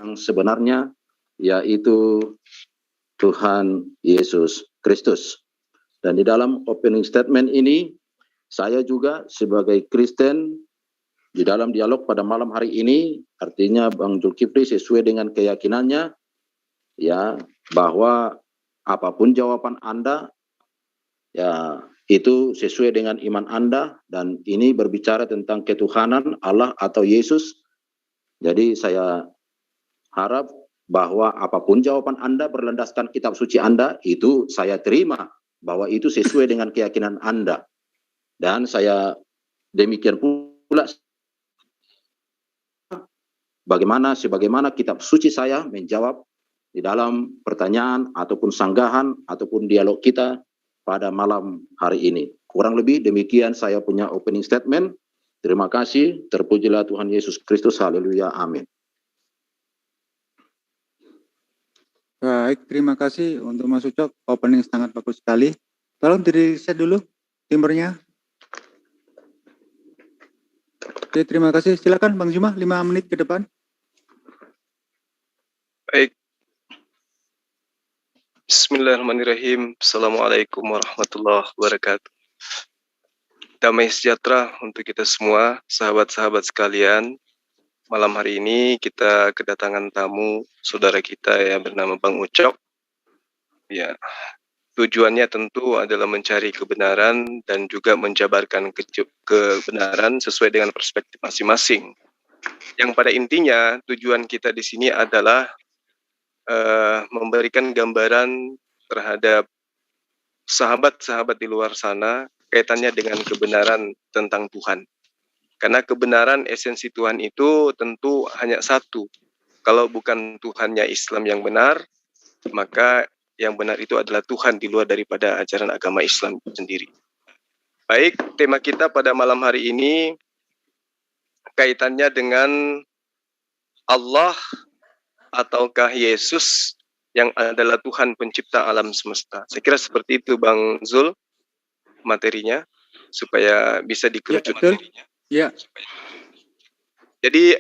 yang sebenarnya, yaitu Tuhan Yesus Kristus. Dan di dalam opening statement ini, saya juga sebagai Kristen di dalam dialog pada malam hari ini, artinya Bang Zulkifli sesuai dengan keyakinannya, ya, bahwa apapun jawaban Anda, ya, itu sesuai dengan iman Anda, dan ini berbicara tentang ketuhanan Allah atau Yesus. Jadi saya harap bahwa apapun jawaban Anda berlandaskan kitab suci Anda, itu saya terima bahwa itu sesuai dengan keyakinan Anda. Dan saya demikian pula sebagaimana kitab suci saya menjawab di dalam pertanyaan ataupun sanggahan ataupun dialog kita pada malam hari ini. Kurang lebih demikian saya punya opening statement. Terima kasih, terpujilah Tuhan Yesus Kristus, haleluya, amin. Baik, terima kasih untuk Mas Ucok, opening sangat bagus sekali. Tolong di-reset dulu timernya. Oke, terima kasih. Silakan Bang Juma, 5 menit ke depan. Baik. Bismillahirrahmanirrahim. Assalamualaikum warahmatullahi wabarakatuh. Damai sejahtera untuk kita semua, sahabat-sahabat sekalian. Malam hari ini kita kedatangan tamu saudara kita yang bernama Bang Ucok. Ya, tujuannya tentu adalah mencari kebenaran dan juga menjabarkan kebenaran sesuai dengan perspektif masing-masing. Yang pada intinya tujuan kita di sini adalah memberikan gambaran terhadap sahabat-sahabat di luar sana kaitannya dengan kebenaran tentang Tuhan. Karena kebenaran esensi Tuhan itu tentu hanya satu. Kalau bukan Tuhannya Islam yang benar, maka yang benar itu adalah Tuhan di luar daripada ajaran agama Islam itu sendiri. Baik, tema kita pada malam hari ini kaitannya dengan Allah ataukah Yesus yang adalah Tuhan pencipta alam semesta. Saya kira seperti itu Bang Zul materinya, supaya bisa dikerucut materinya. Ya. Jadi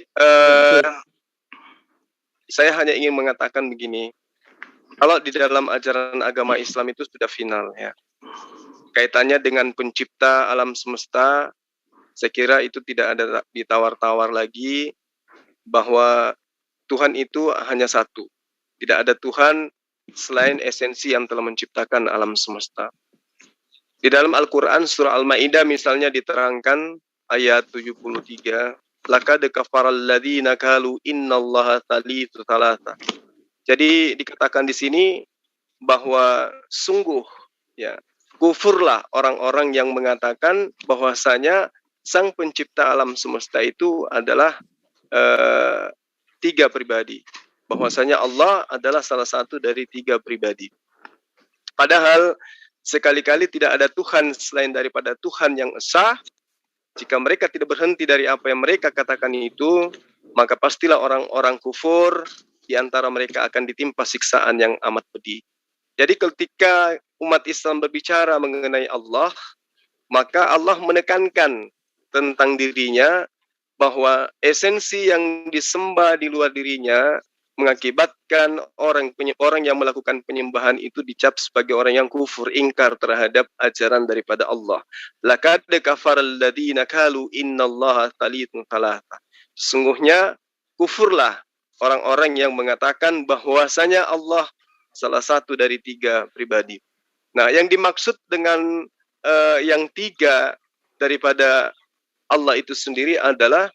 saya hanya ingin mengatakan begini, kalau di dalam ajaran agama Islam itu sudah final ya, kaitannya dengan pencipta alam semesta, saya kira itu tidak ada ditawar-tawar lagi bahwa Tuhan itu hanya satu. Tidak ada Tuhan selain esensi yang telah menciptakan alam semesta. Di dalam Al-Quran surah Al-Ma'idah misalnya diterangkan ayat 73, laqad kafaral ladzina qalu innallaha thalithu thalatha. Jadi dikatakan di sini bahwa sungguh ya kufurlah orang-orang yang mengatakan bahwasanya sang pencipta alam semesta itu adalah tiga pribadi. Bahwasanya Allah adalah salah satu dari tiga pribadi. Padahal sekali-kali tidak ada Tuhan selain daripada Tuhan yang esa. Jika mereka tidak berhenti dari apa yang mereka katakan itu, maka pastilah orang-orang kufur di antara mereka akan ditimpa siksaan yang amat pedih. Jadi ketika umat Islam berbicara mengenai Allah, maka Allah menekankan tentang dirinya bahwa esensi yang disembah di luar dirinya mengakibatkan orang yang melakukan penyembahan itu dicap sebagai orang yang kufur, ingkar terhadap ajaran daripada Allah. Laqad kafaral ladzina qalu innallaha thalithun thalatha. Sesungguhnya kufurlah orang-orang yang mengatakan bahwasanya Allah salah satu dari tiga pribadi. Nah, yang dimaksud dengan yang tiga daripada Allah itu sendiri adalah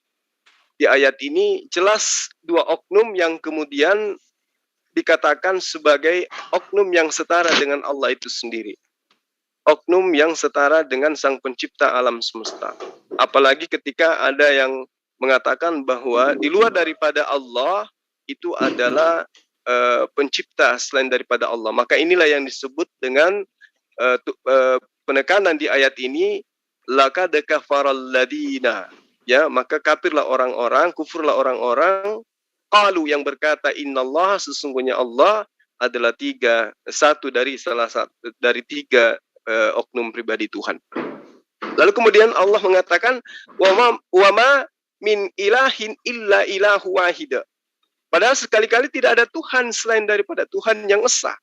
di ayat ini jelas dua oknum yang kemudian dikatakan sebagai oknum yang setara dengan Allah itu sendiri. Oknum yang setara dengan sang pencipta alam semesta. Apalagi ketika ada yang mengatakan bahwa di luar daripada Allah itu adalah pencipta selain daripada Allah. Maka inilah yang disebut dengan penekanan di ayat ini, laqad kafaral ladina. Ya, maka kafirlah orang-orang, kufurlah orang-orang, qalu yang berkata innallaha, sesungguhnya Allah adalah satu dari tiga oknum pribadi Tuhan. Lalu kemudian Allah mengatakan wa ma min ilahin illa ilahu wahida. Padahal sekali-kali tidak ada Tuhan selain daripada Tuhan yang esa.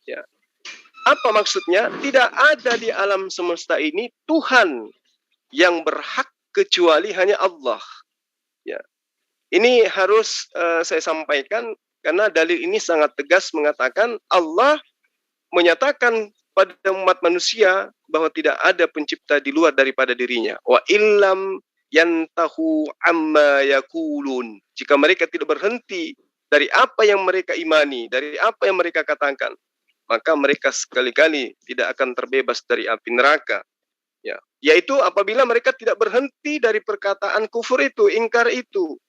Ya. Apa maksudnya? Tidak ada di alam semesta ini Tuhan yang berhak kecuali hanya Allah. Ya. Ini harus saya sampaikan karena dalil ini sangat tegas mengatakan Allah menyatakan pada umat manusia bahwa tidak ada pencipta di luar daripada dirinya. Wa illam yantahu amma yakulun. Jika mereka tidak berhenti dari apa yang mereka imani, dari apa yang mereka katakan, maka mereka sekali-kali tidak akan terbebas dari api neraka. Ya, yaitu apabila mereka tidak berhenti dari perkataan kufur itu, ingkar itu.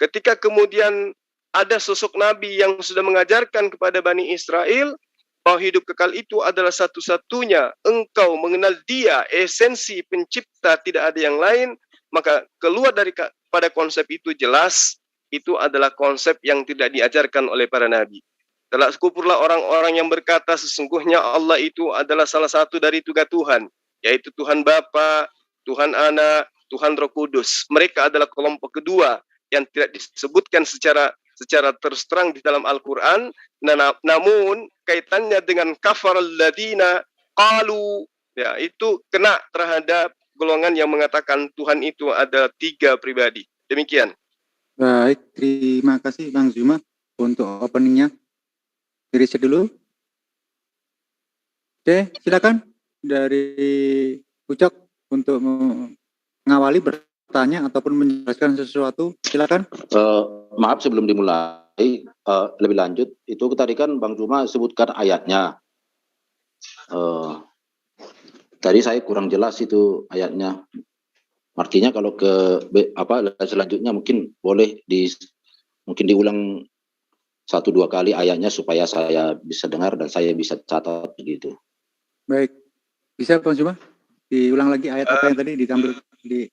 Ketika kemudian ada sosok nabi yang sudah mengajarkan kepada Bani Israel bahwa hidup kekal itu adalah satu-satunya, engkau mengenal dia, esensi pencipta, tidak ada yang lain, maka keluar dari pada konsep itu jelas, itu adalah konsep yang tidak diajarkan oleh para nabi. Telah kupurlah orang-orang yang berkata sesungguhnya Allah itu adalah salah satu dari tiga Tuhan, yaitu Tuhan Bapa, Tuhan Anak, Tuhan Roh Kudus. Mereka adalah kelompok kedua yang tidak disebutkan secara terus terang di dalam Al-Quran, namun kaitannya dengan kafaral ladina qalu, ya, itu kena terhadap golongan yang mengatakan Tuhan itu ada tiga pribadi. Demikian. Baik, terima kasih Bang Zuma untuk openingnya. Diri saya dulu. Oke, silakan dari Ucok untuk mengawali bertanya ataupun menjelaskan sesuatu. Silakan. Maaf sebelum dimulai lebih lanjut, itu tadi kan Bang Zuma sebutkan ayatnya. Tadi saya kurang jelas itu ayatnya. Artinya kalau ke selanjutnya mungkin boleh mungkin diulang 1-2 kali ayatnya supaya saya bisa dengar dan saya bisa catat begitu. Baik, bisa Bang Zuma diulang lagi ayat apa yang tadi ditampil di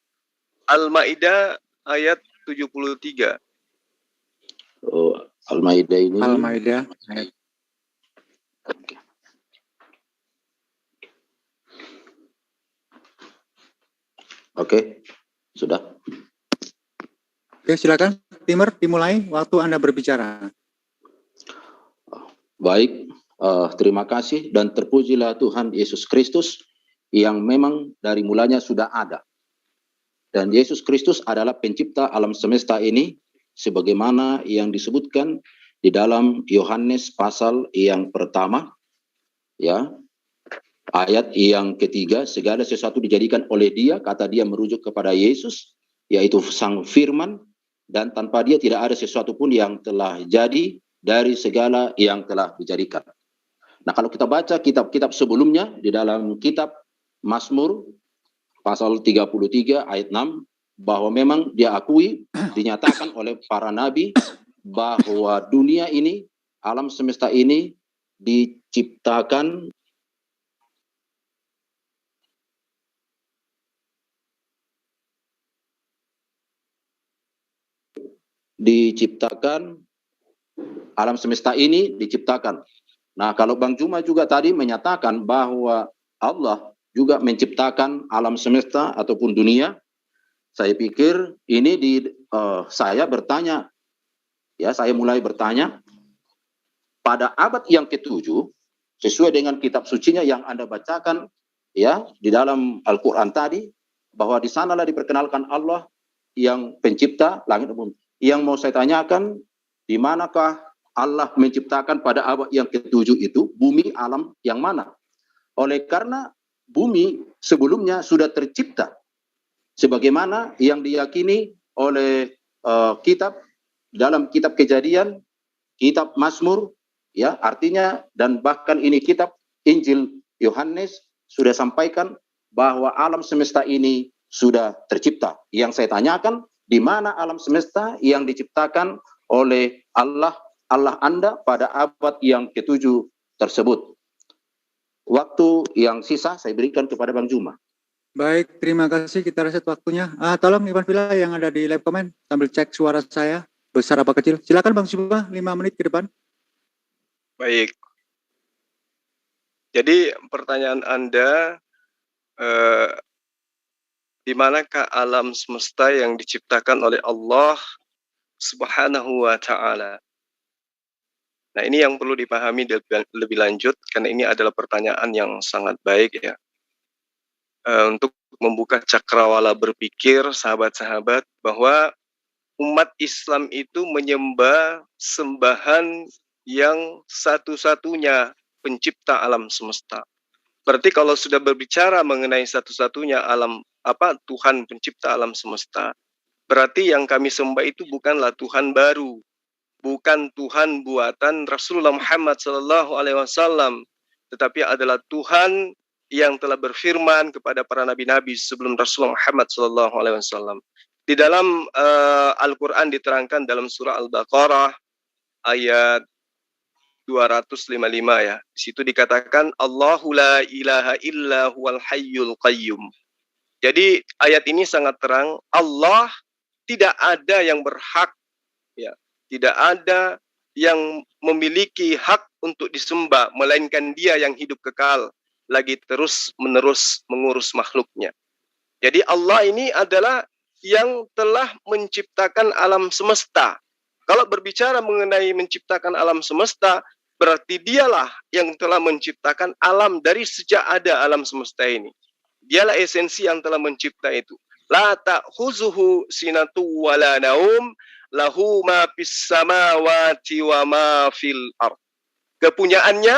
Al-Maidah ayat 73. Oh, Al-Maidah ini. Al-Maidah ayat. Oke, sudah. Oke, silakan Timer, dimulai waktu Anda berbicara. Baik, terima kasih dan terpujilah Tuhan Yesus Kristus yang memang dari mulanya sudah ada. Dan Yesus Kristus adalah pencipta alam semesta ini sebagaimana yang disebutkan di dalam Yohanes pasal yang pertama, ya, ayat yang ketiga, segala sesuatu dijadikan oleh Dia, kata Dia merujuk kepada Yesus, yaitu Sang Firman, dan tanpa Dia tidak ada sesuatu pun yang telah jadi dari segala yang telah dijadikan. Nah, kalau kita baca kitab-kitab sebelumnya di dalam kitab Mazmur pasal 33 ayat 6, bahwa memang diakui, dinyatakan oleh para nabi bahwa dunia ini, alam semesta ini diciptakan alam semesta ini diciptakan. Nah, kalau Bang Zuma juga tadi menyatakan bahwa Allah juga menciptakan alam semesta ataupun dunia, saya pikir ini saya bertanya, ya, saya mulai bertanya pada abad yang ke-7 sesuai dengan kitab sucinya yang Anda bacakan, ya, di dalam Al-Quran tadi, bahwa di sanalah diperkenalkan Allah yang pencipta langit dan bumi. Yang mau saya tanyakan, di manakah Allah menciptakan pada abad yang ke-7 itu bumi alam yang mana? Oleh karena bumi sebelumnya sudah tercipta sebagaimana yang diyakini oleh dalam kitab Kejadian, kitab Mazmur, ya, artinya, dan bahkan ini kitab Injil Yohanes sudah sampaikan bahwa alam semesta ini sudah tercipta. Yang saya tanyakan, di mana alam semesta yang diciptakan oleh Allah Anda pada abad yang ke-7 tersebut? Waktu yang sisa saya berikan kepada Bang Zuma. Baik, terima kasih. Kita reset waktunya. Tolong Ivan Villa yang ada di live comment sambil cek suara saya besar apa kecil. Silakan Bang Zuma, 5 menit ke depan. Baik. Jadi pertanyaan Anda, di manakah alam semesta yang diciptakan oleh Allah Subhanahu wa ta'ala. Nah, ini yang perlu dipahami lebih lanjut, karena ini adalah pertanyaan yang sangat baik ya. Untuk membuka cakrawala berpikir sahabat-sahabat bahwa umat Islam itu menyembah sembahan yang satu-satunya pencipta alam semesta. Berarti kalau sudah berbicara mengenai satu-satunya Tuhan pencipta alam semesta, berarti yang kami sembah itu bukanlah Tuhan baru, bukan Tuhan buatan Rasulullah Muhammad SAW, tetapi adalah Tuhan yang telah berfirman kepada para nabi-nabi sebelum Rasulullah Muhammad SAW. Di dalam Al-Quran diterangkan dalam surah Al-Baqarah ayat 255 ya. Di situ dikatakan Allahu la ilaha illa huwal hayyul qayyum. Jadi ayat ini sangat terang, Allah tidak ada yang berhak ya, tidak ada yang memiliki hak untuk disembah melainkan Dia yang hidup kekal, lagi terus-menerus mengurus makhluknya. Jadi Allah ini adalah yang telah menciptakan alam semesta. Kalau berbicara mengenai menciptakan alam semesta, berarti Dialah yang telah menciptakan alam dari sejak ada alam semesta ini. Dialah esensi yang telah mencipta itu. La ta'khuzuhu sinatu wala naum, lahu ma fis samawati wa ma fil ard. Kepunyaannya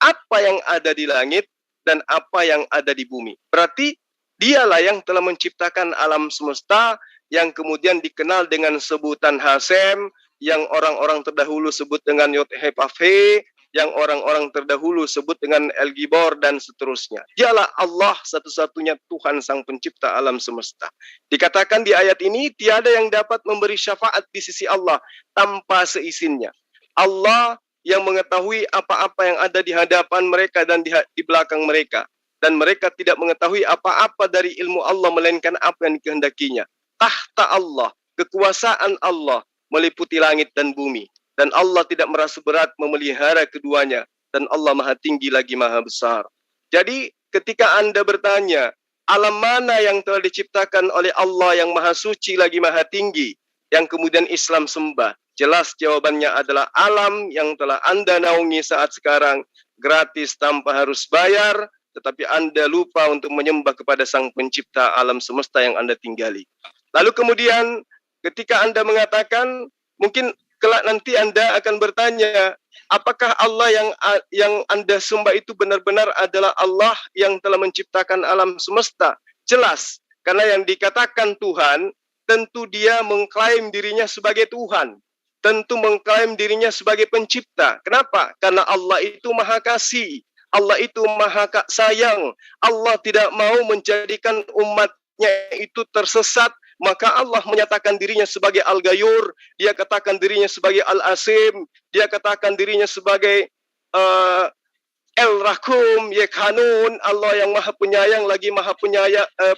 apa yang ada di langit dan apa yang ada di bumi. Berarti Dialah yang telah menciptakan alam semesta yang kemudian dikenal dengan sebutan Hasem, yang orang-orang terdahulu sebut dengan Yod-He-Vav-He, yang orang-orang terdahulu sebut dengan El-Gibor dan seterusnya. Dialah Allah satu-satunya Tuhan sang pencipta alam semesta. Dikatakan di ayat ini tiada yang dapat memberi syafaat di sisi Allah tanpa seizinnya. Allah yang mengetahui apa-apa yang ada di hadapan mereka dan di belakang mereka. Dan mereka tidak mengetahui apa-apa dari ilmu Allah melainkan apa yang dikehendakinya. Tahta Allah, kekuasaan Allah meliputi langit dan bumi. Dan Allah tidak merasa berat memelihara keduanya. Dan Allah maha tinggi lagi maha besar. Jadi ketika Anda bertanya, alam mana yang telah diciptakan oleh Allah yang maha suci lagi maha tinggi, yang kemudian Islam sembah? Jelas jawabannya adalah alam yang telah Anda naungi saat sekarang, gratis tanpa harus bayar, tetapi Anda lupa untuk menyembah kepada sang pencipta alam semesta yang Anda tinggali. Lalu kemudian ketika Anda mengatakan, mungkin kelak nanti Anda akan bertanya, apakah Allah yang Anda sembah itu benar-benar adalah Allah yang telah menciptakan alam semesta? Jelas, karena yang dikatakan Tuhan, tentu Dia mengklaim dirinya sebagai Tuhan. Tentu mengklaim dirinya sebagai pencipta. Kenapa? Karena Allah itu maha kasih. Allah itu maha sayang. Allah tidak mau menjadikan umatnya itu tersesat. Maka Allah menyatakan dirinya sebagai Al-Ghayur. Dia katakan dirinya sebagai Al-Asim. Dia katakan dirinya sebagai El-Rakum, Yekhanun. Allah yang maha penyayang lagi maha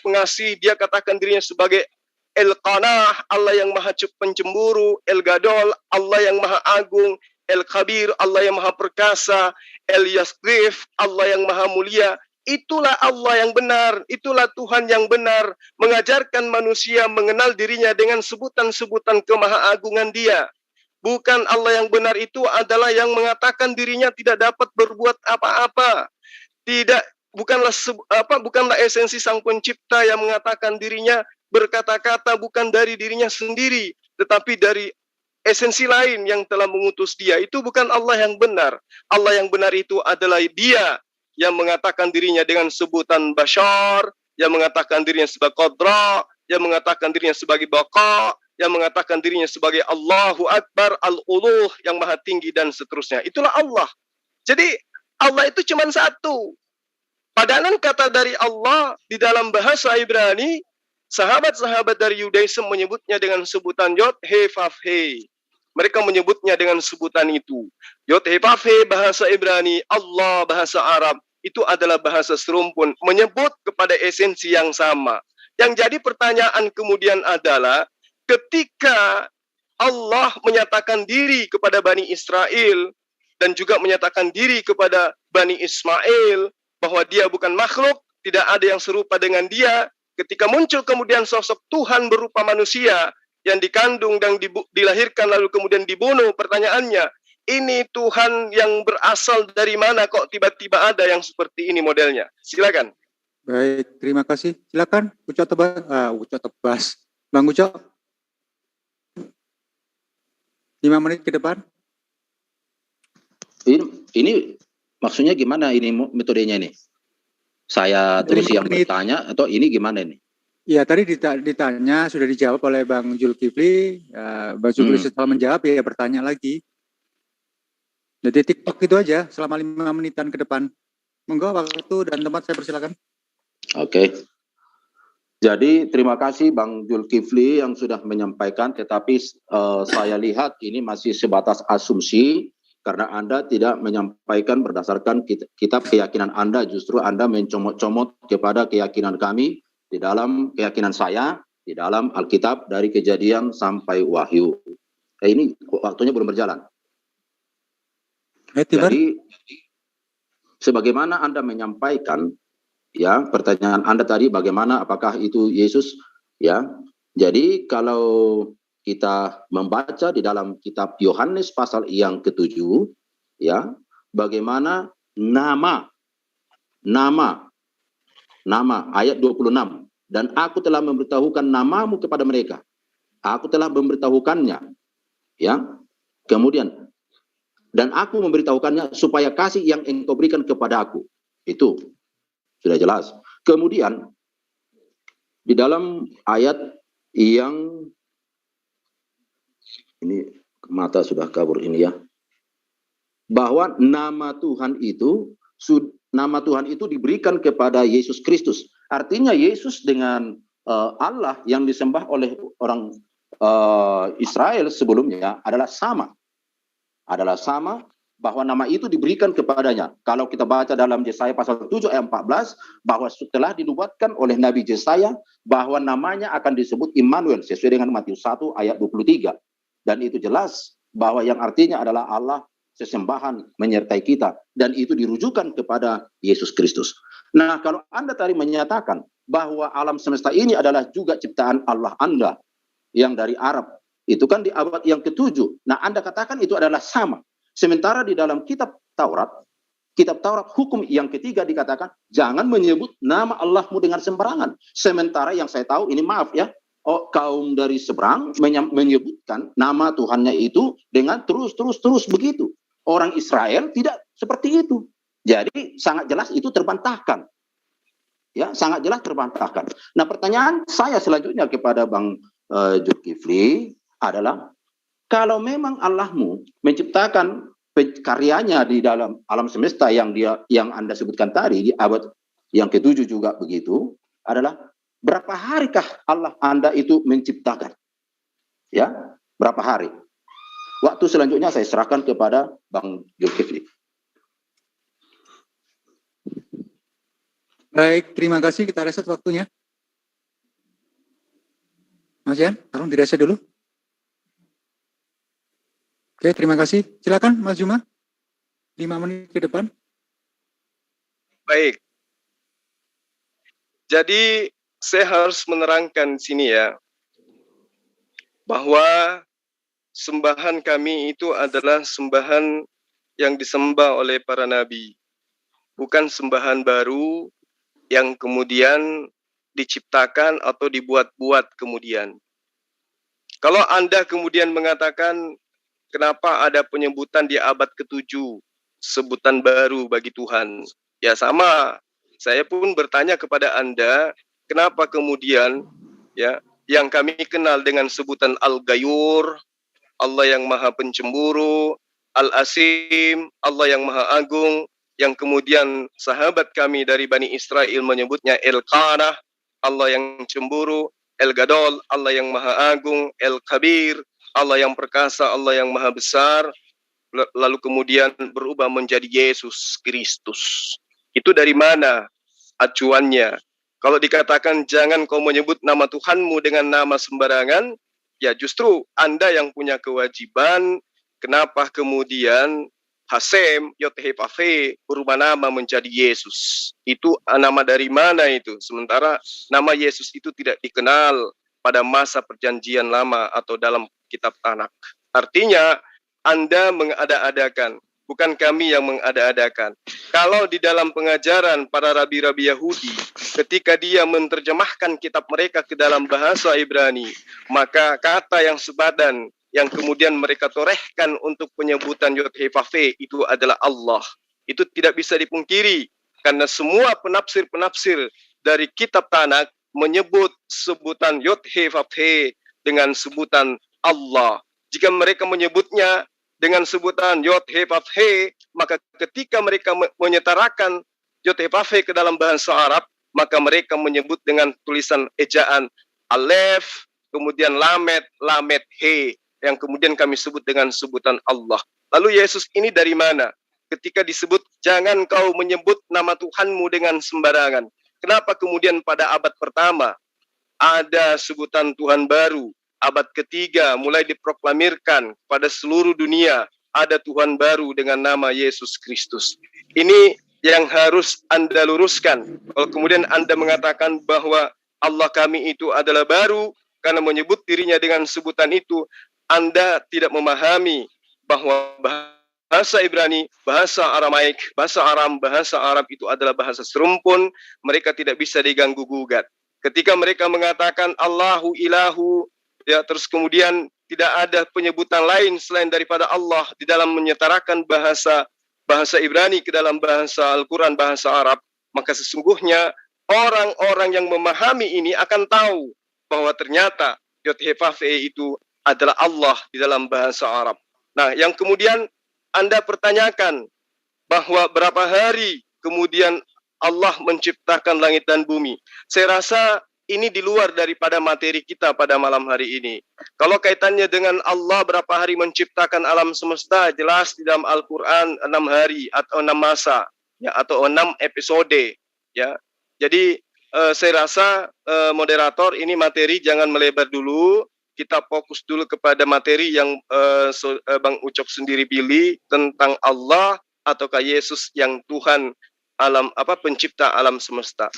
pengasih. Dia katakan dirinya sebagai El-Qanah. Allah yang maha pencemburu. El-Gadol. Allah yang maha agung. El-Khabir, Allah yang maha perkasa. El-Yasrif, Allah yang maha mulia. Itulah Allah yang benar, itulah Tuhan yang benar, mengajarkan manusia mengenal dirinya dengan sebutan-sebutan kemahaagungan Dia. Bukan Allah yang benar itu adalah yang mengatakan dirinya tidak dapat berbuat apa-apa. Bukanlah esensi sang pencipta yang mengatakan dirinya berkata-kata bukan dari dirinya sendiri, tetapi dari esensi lain yang telah mengutus Dia. Itu bukan Allah yang benar. Allah yang benar itu adalah Dia yang mengatakan dirinya dengan sebutan Bashar, yang mengatakan dirinya sebagai Qadra, yang mengatakan dirinya sebagai Baqa, yang mengatakan dirinya sebagai Allahu Akbar, Al-Uluh, yang maha tinggi dan seterusnya. Itulah Allah. Jadi Allah itu cuma satu. Padanan kata dari Allah di dalam bahasa Ibrani, sahabat-sahabat dari Yudaism menyebutnya dengan sebutan Yod-He-Vav-He. Mereka menyebutnya dengan sebutan itu. Yod-He-Vav-He bahasa Ibrani, Allah bahasa Arab. Itu adalah bahasa serumpun, menyebut kepada esensi yang sama. Yang jadi pertanyaan kemudian adalah, ketika Allah menyatakan diri kepada Bani Israel, dan juga menyatakan diri kepada Bani Ismail, bahwa Dia bukan makhluk, tidak ada yang serupa dengan Dia, ketika muncul kemudian sosok Tuhan berupa manusia, yang dikandung dan dilahirkan lalu kemudian dibunuh. Pertanyaannya, ini Tuhan yang berasal dari mana kok tiba-tiba ada yang seperti ini modelnya? Silakan. Baik, terima kasih. Silakan Uco Tebas. Bang Uco. 5 menit ke depan. Ini maksudnya gimana ini metodenya ini? Saya terus yang bertanya atau ini gimana ini? Ya, tadi ditanya, sudah dijawab oleh Bang Zulkifli. Bang Zulkifli setelah menjawab, ya bertanya lagi. Jadi TikTok itu aja selama 5 menitan ke depan. Monggo, waktu dan tempat saya persilakan. Oke. Jadi terima kasih Bang Zulkifli yang sudah menyampaikan, tetapi saya lihat ini masih sebatas asumsi karena Anda tidak menyampaikan berdasarkan kitab keyakinan Anda, justru Anda mencomot-comot kepada keyakinan kami di dalam keyakinan saya, di dalam Alkitab dari Kejadian sampai Wahyu. Ini waktunya belum berjalan. Jadi sebagaimana Anda menyampaikan, ya, pertanyaan Anda tadi bagaimana, apakah itu Yesus, ya. Jadi kalau kita membaca di dalam kitab Yohanes pasal yang ke-7, ya, bagaimana nama ayat 26, dan aku telah memberitahukan namamu kepada mereka. Aku telah memberitahukannya, ya. Kemudian, dan aku memberitahukannya supaya kasih yang engkau berikan kepada aku. Itu sudah jelas. Kemudian di dalam ayat yang ini mata sudah kabur ini ya, bahwa nama Tuhan itu diberikan kepada Yesus Kristus. Artinya Yesus dengan Allah yang disembah oleh orang Israel sebelumnya adalah sama, bahwa nama itu diberikan kepadanya. Kalau kita baca dalam Yesaya pasal 7 ayat 14, bahwa setelah dinubuatkan oleh Nabi Yesaya bahwa namanya akan disebut Immanuel sesuai dengan Matius 1 ayat 23. Dan itu jelas bahwa yang artinya adalah Allah sesembahan menyertai kita, dan itu dirujukan kepada Yesus Kristus. Nah, kalau Anda tadi menyatakan bahwa alam semesta ini adalah juga ciptaan Allah Anda yang dari Arab, itu kan di abad yang ke-7. Nah, Anda katakan itu adalah sama. Sementara di dalam kitab Taurat hukum yang ketiga dikatakan jangan menyebut nama Allahmu dengan sembarangan. Sementara yang saya tahu ini, maaf ya, kaum dari seberang menyebutkan nama Tuhannya itu dengan terus begitu. Orang Israel tidak seperti itu. Jadi sangat jelas itu terbantahkan. Ya, sangat jelas terbantahkan. Nah, pertanyaan saya selanjutnya kepada Bang Zulkifli adalah, kalau memang Allahmu menciptakan karyanya di dalam alam semesta yang Anda sebutkan tadi di abad yang ke-7 juga begitu, adalah berapa harikah Allah Anda itu menciptakan? Ya, berapa hari? Waktu selanjutnya saya serahkan kepada Bang Zulkifli. Baik, terima kasih. Kita reset waktunya. Mas Yan, tolong direset dulu. Oke, terima kasih. Silakan Mas Juma. 5 menit ke depan. Baik. Jadi saya harus menerangkan sini ya, bahwa sembahan kami itu adalah sembahan yang disembah oleh para nabi. Bukan sembahan baru yang kemudian diciptakan atau dibuat-buat kemudian. Kalau Anda kemudian mengatakan, kenapa ada penyebutan di abad ke-7, sebutan baru bagi Tuhan? Ya sama, saya pun bertanya kepada Anda, kenapa kemudian ya yang kami kenal dengan sebutan Al-Ghayur, Allah yang Maha Pencemburu, Al-Asim, Allah yang Maha Agung, yang kemudian sahabat kami dari Bani Israel menyebutnya El-Qanah, Allah yang cemburu, El-Gadol, Allah yang Maha Agung, El-Kabir, Allah yang perkasa, Allah yang Maha Besar, lalu kemudian berubah menjadi Yesus Kristus. Itu dari mana acuannya? Kalau dikatakan jangan kau menyebut nama Tuhanmu dengan nama sembarangan, ya justru Anda yang punya kewajiban. Kenapa kemudian Hasem, Yod-Heh-Vav-He berubah nama menjadi Yesus? Itu nama dari mana itu? Sementara nama Yesus itu tidak dikenal pada masa perjanjian lama atau dalam kitab Tanakh. Artinya, Anda mengada-adakan, bukan kami yang mengada-adakan. Kalau di dalam pengajaran para rabi-rabi Yahudi, ketika dia menerjemahkan kitab mereka ke dalam bahasa Ibrani, maka kata yang sepadan yang kemudian mereka torehkan untuk penyebutan Yod-Heh-Vav-He itu adalah Allah. Itu tidak bisa dipungkiri, karena semua penafsir-penafsir dari kitab Tanakh menyebut sebutan Yod-Heh-Vav-He dengan sebutan Allah. Jika mereka menyebutnya dengan sebutan Yod-Heh-Vav-He, maka ketika mereka menyetarakan Yod-Heh-Vav-He ke dalam bahasa Arab, maka mereka menyebut dengan tulisan ejaan Alef, kemudian Lamet, Lamet He, yang kemudian kami sebut dengan sebutan Allah. Lalu Yesus ini dari mana? Ketika disebut, jangan kau menyebut nama Tuhanmu dengan sembarangan. Kenapa kemudian pada abad pertama ada sebutan Tuhan baru? Abad ketiga mulai diproklamirkan pada seluruh dunia ada Tuhan baru dengan nama Yesus Kristus. Ini yang harus Anda luruskan. Kalau kemudian Anda mengatakan bahwa Allah kami itu adalah baru karena menyebut dirinya dengan sebutan itu, Anda tidak memahami bahwa bahasa Ibrani, bahasa Aramaik, bahasa Aram, bahasa Arab itu adalah bahasa serumpun, mereka tidak bisa diganggu-gugat. Ketika mereka mengatakan Allahu ilahu, ya, terus kemudian tidak ada penyebutan lain selain daripada Allah di dalam menyetarakan bahasa Ibrani ke dalam bahasa Al-Quran, bahasa Arab, maka sesungguhnya orang-orang yang memahami ini akan tahu bahwa ternyata Yod-Heh-Vav-He itu adalah Allah di dalam bahasa Arab. Nah, yang kemudian Anda pertanyakan bahwa berapa hari kemudian Allah menciptakan langit dan bumi. Saya rasa ini di luar daripada materi kita pada malam hari ini. Kalau kaitannya dengan Allah berapa hari menciptakan alam semesta, jelas di dalam Al-Quran 6 hari atau 6 masa, ya, atau 6 episode, ya. Jadi saya rasa moderator, ini materi jangan melebar dulu. Kita fokus dulu kepada materi yang Bang Ucok sendiri pilih tentang Allah ataukah Yesus yang Tuhan alam pencipta alam semesta.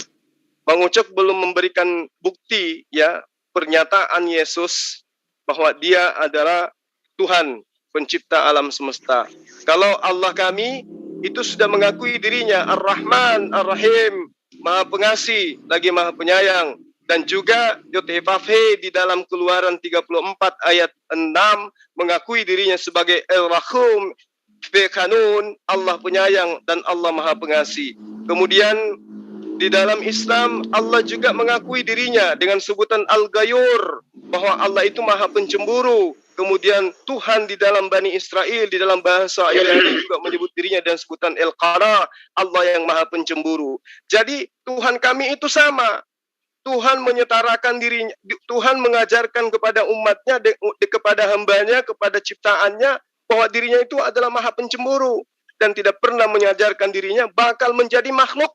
Bang Ucok belum memberikan bukti, ya, pernyataan Yesus bahwa dia adalah Tuhan pencipta alam semesta. Kalau Allah kami itu sudah mengakui dirinya Ar-Rahman, Ar-Rahim, Maha Pengasih lagi Maha Penyayang. Dan juga Yod-Heh-Vav-He di dalam Keluaran 34 ayat 6 mengakui dirinya sebagai El-Rahum, Fe-Kanun, Allah penyayang dan Allah Maha Pengasih. Kemudian di dalam Islam Allah juga mengakui dirinya dengan sebutan Al-Ghayur, bahwa Allah itu Maha Pencemburu. Kemudian Tuhan di dalam Bani Israel, di dalam bahasa Ibrani juga menyebut dirinya dengan sebutan El-Qara, Allah yang Maha Pencemburu. Jadi Tuhan kami itu sama. Tuhan menyetarakan dirinya, Tuhan mengajarkan kepada umatnya, kepada hambanya, kepada ciptaannya, bahwa dirinya itu adalah Maha Pencemburu dan tidak pernah mengajarkan dirinya bakal menjadi makhluk.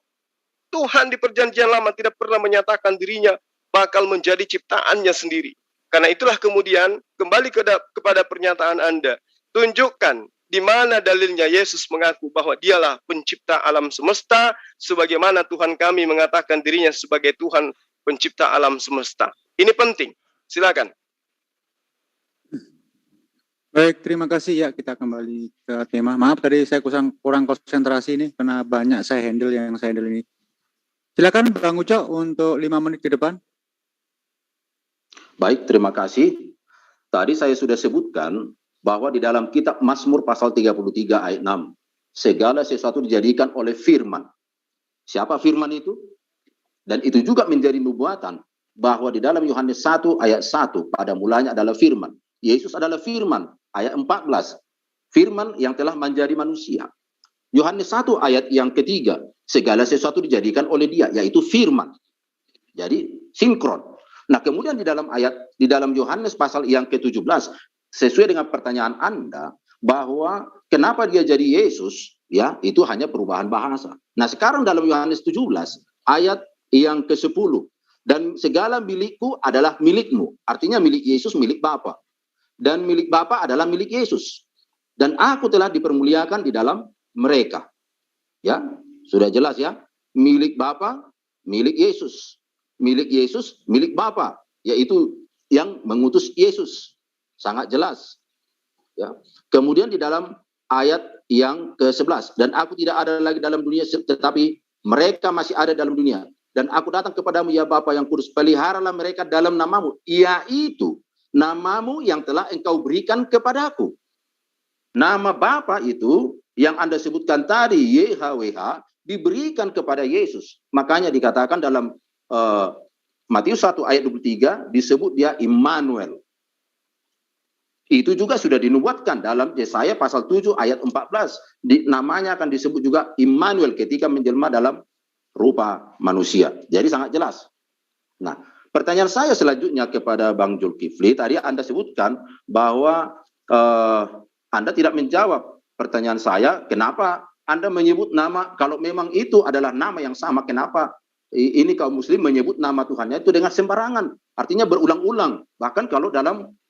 Tuhan di perjanjian lama tidak pernah menyatakan dirinya bakal menjadi ciptaannya sendiri. Karena itulah kemudian kembali kepada pernyataan Anda, tunjukkan di mana dalilnya Yesus mengaku bahwa dialah pencipta alam semesta, sebagaimana Tuhan kami mengatakan dirinya sebagai Tuhan pencipta alam semesta. Ini penting. Silakan. Baik, terima kasih, ya. Kita kembali ke tema. Maaf tadi saya kurang konsentrasi ini karena banyak saya handle ini. Silakan Bang Ucok untuk 5 menit ke depan. Baik, terima kasih. Tadi saya sudah sebutkan bahwa di dalam kitab Mazmur pasal 33 ayat 6, segala sesuatu dijadikan oleh firman. Siapa firman itu? Dan itu juga menjadi nubuatan bahwa di dalam Yohanes 1 ayat 1 pada mulanya adalah firman. Yesus adalah firman, ayat 14. Firman yang telah menjadi manusia. Yohanes 1 ayat yang ketiga, segala sesuatu dijadikan oleh dia, yaitu firman. Jadi sinkron. Nah, kemudian di dalam Yohanes pasal yang ke-17, sesuai dengan pertanyaan Anda, bahwa kenapa dia jadi Yesus, ya, itu hanya perubahan bahasa. Nah, sekarang dalam Yohanes 17 ayat yang ke-10, dan segala milikku adalah milikmu. Artinya milik Yesus milik Bapa. Dan milik Bapa adalah milik Yesus. Dan aku telah dipermuliakan di dalam mereka. Ya, sudah jelas, ya. Milik Bapa, milik Yesus. Milik Yesus, milik Bapa. yaitu yang mengutus Yesus. Sangat jelas. Ya. Kemudian di dalam ayat yang ke-11, dan aku tidak ada lagi dalam dunia, tetapi mereka masih ada dalam dunia. Dan aku datang kepadamu ya Bapa yang kudus, peliharalah mereka dalam namamu, yaitu namamu yang telah engkau berikan kepadaku. Nama Bapa itu yang Anda sebutkan tadi, YHWH, diberikan kepada Yesus. Makanya dikatakan dalam Matius 1 ayat 23, disebut dia Immanuel. Itu juga sudah dinubuatkan dalam Yesaya pasal 7 ayat 14. Namanya akan disebut juga Immanuel ketika menjelma dalam rupa manusia. Jadi sangat jelas. Nah, pertanyaan saya selanjutnya kepada Bang Zulkifli, tadi Anda sebutkan bahwa Anda tidak menjawab pertanyaan saya, kenapa Anda menyebut nama, kalau memang itu adalah nama yang sama, kenapa ini kaum muslim menyebut nama Tuhannya itu dengan sembarangan, artinya berulang-ulang. Bahkan kalau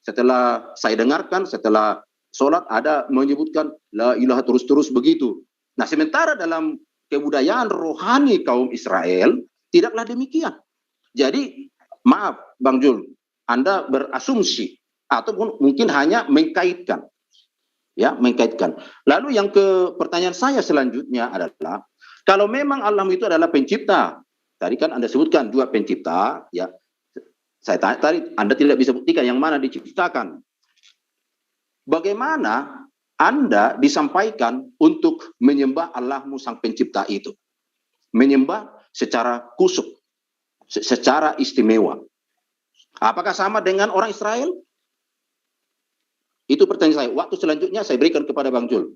setelah saya dengarkan, setelah sholat ada menyebutkan la ilaha terus-terus begitu. Nah, sementara dalam kebudayaan rohani kaum Israel tidaklah demikian. Jadi maaf Bang Jul, Anda berasumsi ataupun mungkin hanya mengkaitkan. Ya, mengkaitkan. Lalu yang pertanyaan saya selanjutnya adalah, kalau memang Allah itu adalah pencipta, tadi kan Anda sebutkan dua pencipta, ya. Saya tanya tadi, Anda tidak bisa buktikan yang mana diciptakan. Bagaimana Anda disampaikan untuk menyembah Allahmu sang pencipta itu? Menyembah secara kusuk, secara istimewa. Apakah sama dengan orang Israel? Itu pertanyaan saya. Waktu selanjutnya saya berikan kepada Bang Jul.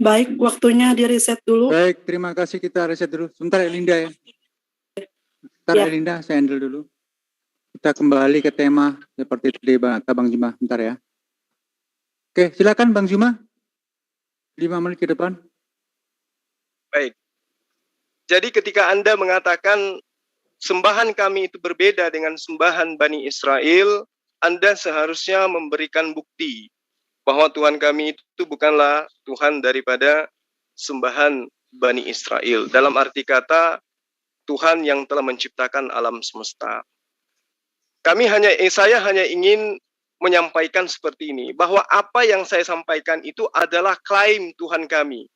Baik, waktunya di reset dulu. Baik, terima kasih, kita reset dulu. Sebentar ya Linda ya. Sebentar ya Linda, saya handle dulu. Kita kembali ke tema seperti tadi Bang Juma. Bentar ya. Oke, silakan Bang Juma. 5 menit ke depan. Baik. Jadi ketika Anda mengatakan sembahan kami itu berbeda dengan sembahan Bani Israel, Anda seharusnya memberikan bukti bahwa Tuhan kami itu bukanlah Tuhan daripada sembahan Bani Israel. Dalam arti kata, Tuhan yang telah menciptakan alam semesta. Saya hanya ingin menyampaikan seperti ini, bahwa apa yang saya sampaikan itu adalah klaim Tuhan kami.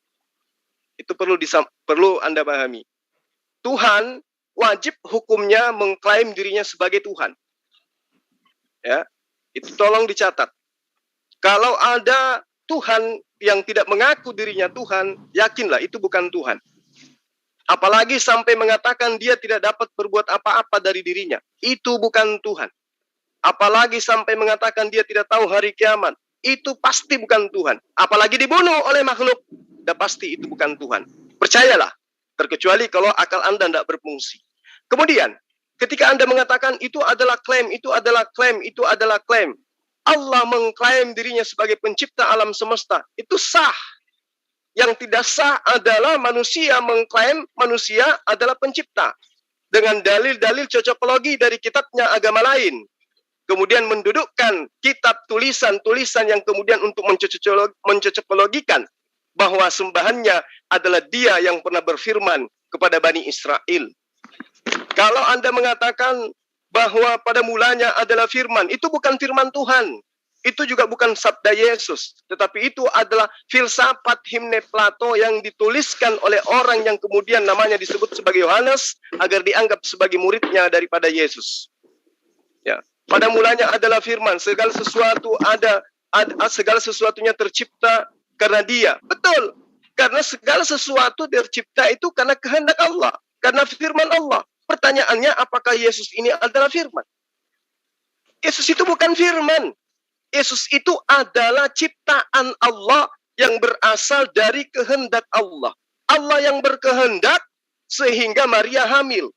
Itu perlu Anda pahami. Tuhan wajib hukumnya mengklaim dirinya sebagai Tuhan. Ya, itu tolong dicatat. Kalau ada Tuhan yang tidak mengaku dirinya Tuhan, yakinlah itu bukan Tuhan. Apalagi sampai mengatakan dia tidak dapat berbuat apa-apa dari dirinya, itu bukan Tuhan. Apalagi sampai mengatakan dia tidak tahu hari kiamat, itu pasti bukan Tuhan. Apalagi dibunuh oleh makhluk, sudah pasti itu bukan Tuhan. Percayalah, terkecuali kalau akal Anda tidak berfungsi. Kemudian, ketika Anda mengatakan itu adalah klaim, itu adalah klaim, itu adalah klaim, Allah mengklaim dirinya sebagai pencipta alam semesta, itu sah. Yang tidak sah adalah manusia mengklaim manusia adalah pencipta. Dengan dalil-dalil cocokologi dari kitabnya agama lain. Kemudian mendudukkan kitab tulisan-tulisan yang kemudian untuk mencocokologikan bahwa sembahannya adalah dia yang pernah berfirman kepada Bani Israel. Kalau Anda mengatakan bahwa pada mulanya adalah firman, itu bukan firman Tuhan. Itu juga bukan sabda Yesus, tetapi itu adalah filsafat himne Plato yang dituliskan oleh orang yang kemudian namanya disebut sebagai Yohanes agar dianggap sebagai muridnya daripada Yesus. Ya, pada mulanya adalah firman, segala sesuatu segala sesuatunya tercipta karena Dia. Betul, karena segala sesuatu tercipta itu karena kehendak Allah, karena firman Allah. Pertanyaannya, apakah Yesus ini adalah firman? Yesus itu bukan firman. Yesus itu adalah ciptaan Allah yang berasal dari kehendak Allah. Allah yang berkehendak sehingga Maria hamil.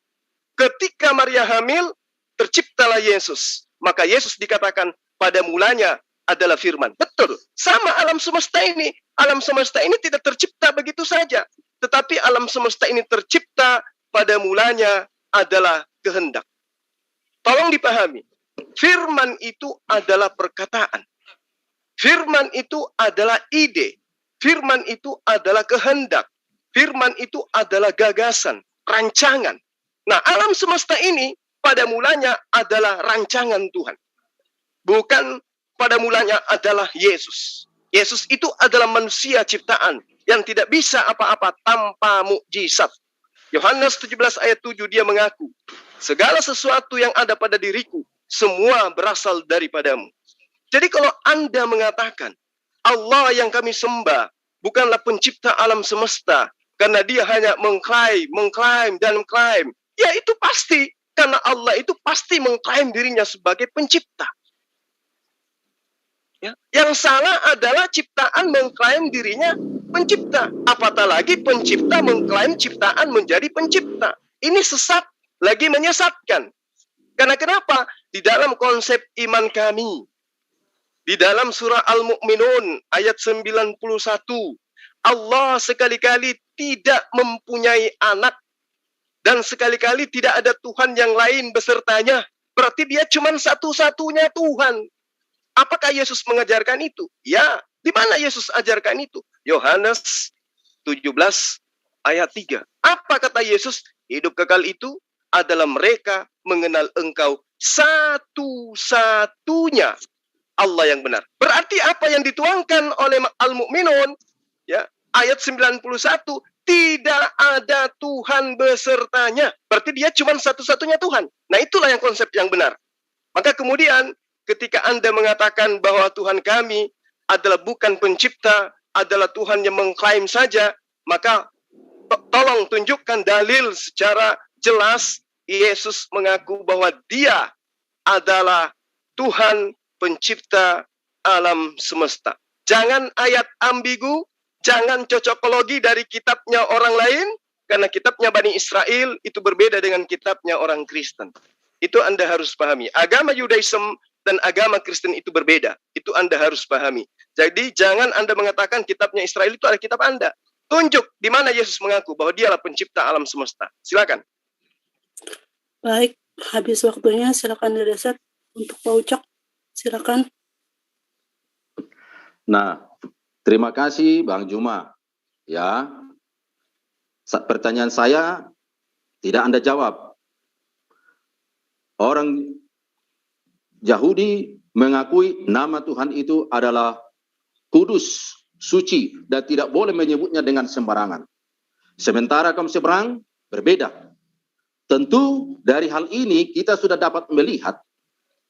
Ketika Maria hamil, terciptalah Yesus. Maka Yesus dikatakan pada mulanya adalah firman. Betul, sama alam semesta ini. Alam semesta ini tidak tercipta begitu saja. Tetapi alam semesta ini tercipta pada mulanya adalah kehendak. Tolong dipahami. Firman itu adalah perkataan. Firman itu adalah ide. Firman itu adalah kehendak. Firman itu adalah gagasan, rancangan. Nah, alam semesta ini pada mulanya adalah rancangan Tuhan. Bukan pada mulanya adalah Yesus. Yesus itu adalah manusia ciptaan yang tidak bisa apa-apa tanpa mukjizat. Yohanes 17 ayat 7 dia mengaku, segala sesuatu yang ada pada diriku, semua berasal daripadamu. Jadi kalau Anda mengatakan, Allah yang kami sembah bukanlah pencipta alam semesta, karena dia hanya mengklaim, ya itu pasti, karena Allah itu pasti mengklaim dirinya sebagai pencipta. Ya. Yang salah adalah ciptaan mengklaim dirinya pencipta. Apatah lagi pencipta mengklaim ciptaan menjadi pencipta. Ini sesat, lagi menyesatkan. Karena kenapa? Di dalam konsep iman kami, di dalam surah Al-Mu'minun ayat 91, Allah sekali-kali tidak mempunyai anak dan sekali-kali tidak ada Tuhan yang lain besertanya. Berarti dia cuma satu-satunya Tuhan. Apakah Yesus mengajarkan itu? Ya, di mana Yesus ajarkan itu? Yohanes 17 ayat 3. Apa kata Yesus? Hidup kekal itu adalah mereka mengenal Engkau satu-satunya Allah yang benar. Berarti apa yang dituangkan oleh Al-Mu'minun, ya, ayat 91, tidak ada Tuhan besertanya. Berarti dia cuma satu-satunya Tuhan. Nah, itulah yang konsep yang benar. Maka kemudian ketika Anda mengatakan bahwa Tuhan kami adalah bukan pencipta, adalah Tuhan yang mengklaim saja, maka tolong tunjukkan dalil secara jelas Yesus mengaku bahwa dia adalah Tuhan pencipta alam semesta. Jangan ayat ambigu, jangan cocokologi dari kitabnya orang lain, karena kitabnya Bani Israel itu berbeda dengan kitabnya orang Kristen. Itu Anda harus pahami. Agama Yudaism dan agama Kristen itu berbeda. Itu Anda harus pahami. Jadi jangan Anda mengatakan kitabnya Israel itu adalah kitab Anda. Tunjuk di mana Yesus mengaku bahwa dialah pencipta alam semesta. Silakan. Baik, habis waktunya, silakan direset untuk Pak Ucok. Silakan. Nah, terima kasih Bang Juma. Ya, pertanyaan saya tidak Anda jawab. Orang Yahudi mengakui nama Tuhan itu adalah kudus, suci, dan tidak boleh menyebutnya dengan sembarangan. Sementara kaum seberang berbeda. Tentu dari hal ini kita sudah dapat melihat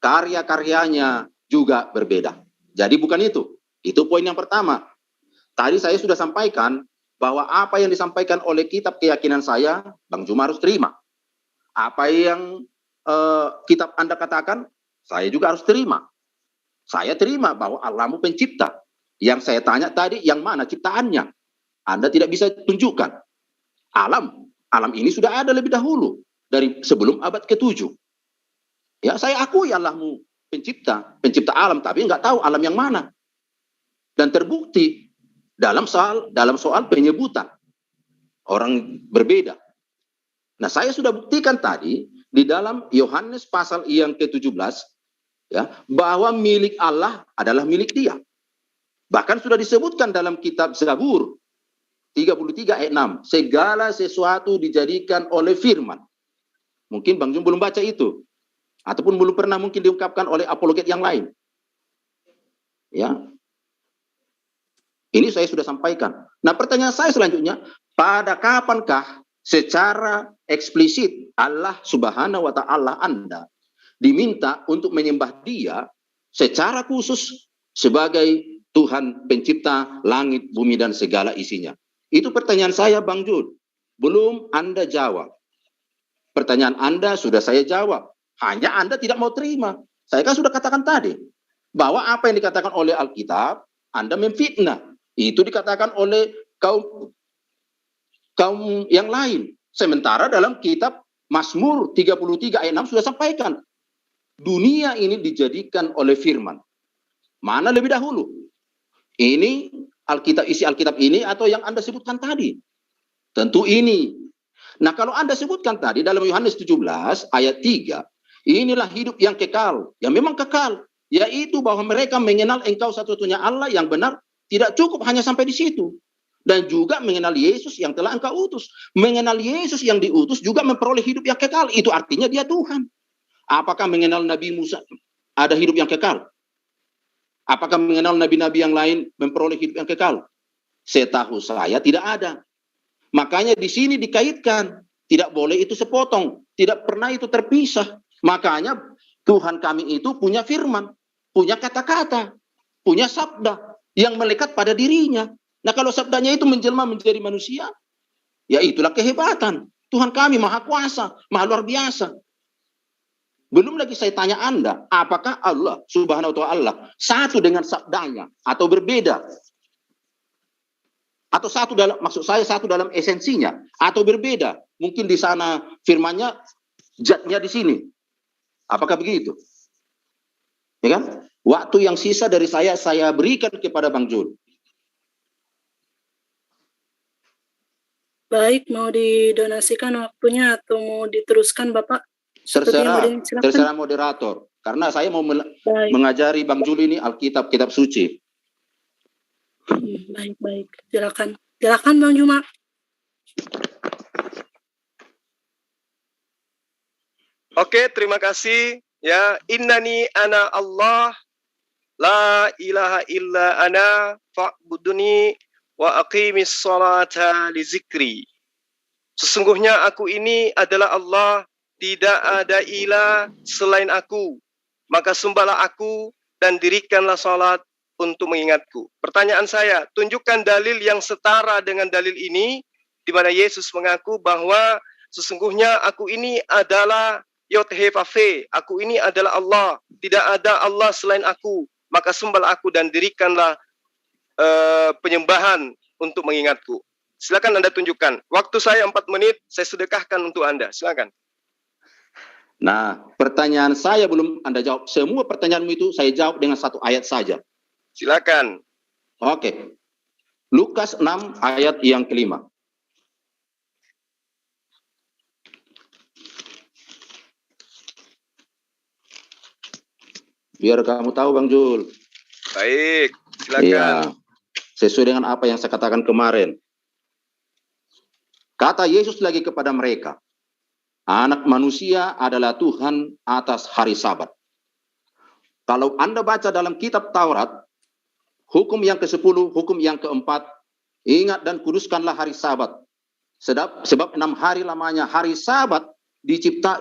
karya-karyanya juga berbeda. Jadi bukan itu. Itu poin yang pertama. Tadi saya sudah sampaikan bahwa apa yang disampaikan oleh kitab keyakinan saya, Bang Juma harus terima. Apa yang kitab Anda katakan, saya juga harus terima. Saya terima bahwa Allahmu pencipta. Yang saya tanya tadi, yang mana ciptaannya? Anda tidak bisa tunjukkan. Alam ini sudah ada lebih dahulu, dari sebelum abad ke-7. Ya, saya akui Allahmu pencipta alam, tapi nggak tahu alam yang mana. Dan terbukti dalam soal penyebutan. Orang berbeda. Nah, saya sudah buktikan tadi, di dalam Yohanes pasal yang ke-17, ya, bahwa milik Allah adalah milik dia. Bahkan sudah disebutkan dalam kitab Zabur 33 ayat 6, segala sesuatu dijadikan oleh firman. Mungkin Bang Jum belum baca itu, ataupun belum pernah mungkin diungkapkan oleh apologet yang lain. Ya, ini saya sudah sampaikan. Nah, pertanyaan saya selanjutnya, pada kapankah secara eksplisit Allah Subhanahu wa Ta'ala Anda diminta untuk menyembah Dia secara khusus sebagai Tuhan pencipta langit, bumi, dan segala isinya? Itu pertanyaan saya, Bang Jul. Belum Anda jawab. Pertanyaan Anda sudah saya jawab. Hanya Anda tidak mau terima. Saya kan sudah katakan tadi, bahwa apa yang dikatakan oleh Alkitab, Anda memfitnah. Itu dikatakan oleh kaum yang lain. Sementara dalam kitab Mazmur 33 ayat 6 sudah sampaikan, dunia ini dijadikan oleh firman. Mana lebih dahulu? Ini Alkitab, isi Alkitab ini atau yang Anda sebutkan tadi? Tentu ini. Nah, kalau Anda sebutkan tadi dalam Yohanes 17 ayat 3, inilah hidup yang kekal, yang memang kekal, yaitu bahwa mereka mengenal Engkau satu-satunya Allah yang benar. Tidak cukup hanya sampai di situ. dan juga mengenal Yesus yang telah engkau utus. Mengenal Yesus yang diutus juga memperoleh hidup yang kekal. Itu artinya dia Tuhan. Apakah mengenal Nabi Musa ada hidup yang kekal? Apakah mengenal nabi-nabi yang lain memperoleh hidup yang kekal? Setahu saya tidak ada. Makanya di sini dikaitkan, tidak boleh itu sepotong, tidak pernah itu terpisah. Makanya Tuhan kami itu punya firman, punya kata-kata, punya sabda yang melekat pada dirinya. Nah, kalau sabdanya itu menjelma menjadi manusia, ya itulah kehebatan. Tuhan kami maha kuasa, maha luar biasa. Belum lagi saya tanya Anda, apakah Allah Subhanahu wa ta'ala satu dengan sabdanya atau berbeda? Atau satu dalam, maksud saya satu dalam esensinya atau berbeda? Mungkin di sana firmannya, zatnya di sini. Apakah begitu? Ya kan? Waktu yang sisa dari saya berikan kepada Bang Jul. Baik, mau didonasikan waktunya atau mau diteruskan Bapak? Terserah moderator. Karena saya mau mengajari Bang Jul ini Alkitab, kitab suci. Baik. Silakan Bang Juma. Oke, terima kasih. Ya, innani ana Allah, la ilaha illa ana, fa'buduni wa aqimis salata li zikri. Sesungguhnya aku ini adalah Allah, tidak ada ilah selain aku. Maka sembahlah aku dan dirikanlah salat untuk mengingatku. Pertanyaan saya, tunjukkan dalil yang setara dengan dalil ini, di mana Yesus mengaku bahwa sesungguhnya aku ini adalah Yod-He-Vav-He, aku ini adalah Allah, tidak ada Allah selain aku, maka sembahlah aku dan dirikanlah penyembahan untuk mengingatku. Silakan Anda tunjukkan. Waktu saya 4 menit, saya sedekahkan untuk Anda. Silakan. Nah, pertanyaan saya belum Anda jawab. Semua pertanyaanmu itu saya jawab dengan satu ayat saja. Silakan. Oke. Lukas 6 ayat yang kelima. Biar kamu tahu Bang Jul. Baik, silakan. Iya. Sesuai dengan apa yang saya katakan kemarin. Kata Yesus lagi kepada mereka, Anak manusia adalah Tuhan atas hari Sabat. Kalau Anda baca dalam kitab Taurat, hukum yang ke-10, hukum yang ke-4, ingat dan kuduskanlah hari Sabat. Sebab 6 hari lamanya hari Sabat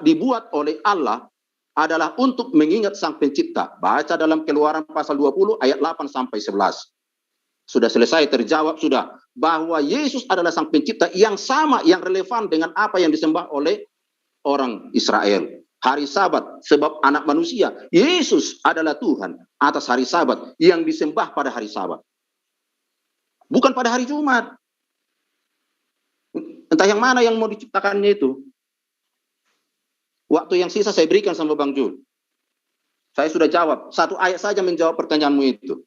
dibuat oleh Allah adalah untuk mengingat Sang Pencipta. Baca dalam Keluaran pasal 20 ayat 8 sampai 11. Sudah selesai, terjawab sudah bahwa Yesus adalah Sang Pencipta yang sama, yang relevan dengan apa yang disembah oleh orang Israel. Hari Sabat, sebab anak manusia, Yesus adalah Tuhan atas hari Sabat yang disembah pada hari Sabat. Bukan pada hari Jumat. Entah yang mana yang mau diciptakannya itu. Waktu yang sisa saya berikan sama Bang Jul. Saya sudah jawab. Satu ayat saja menjawab pertanyaanmu itu.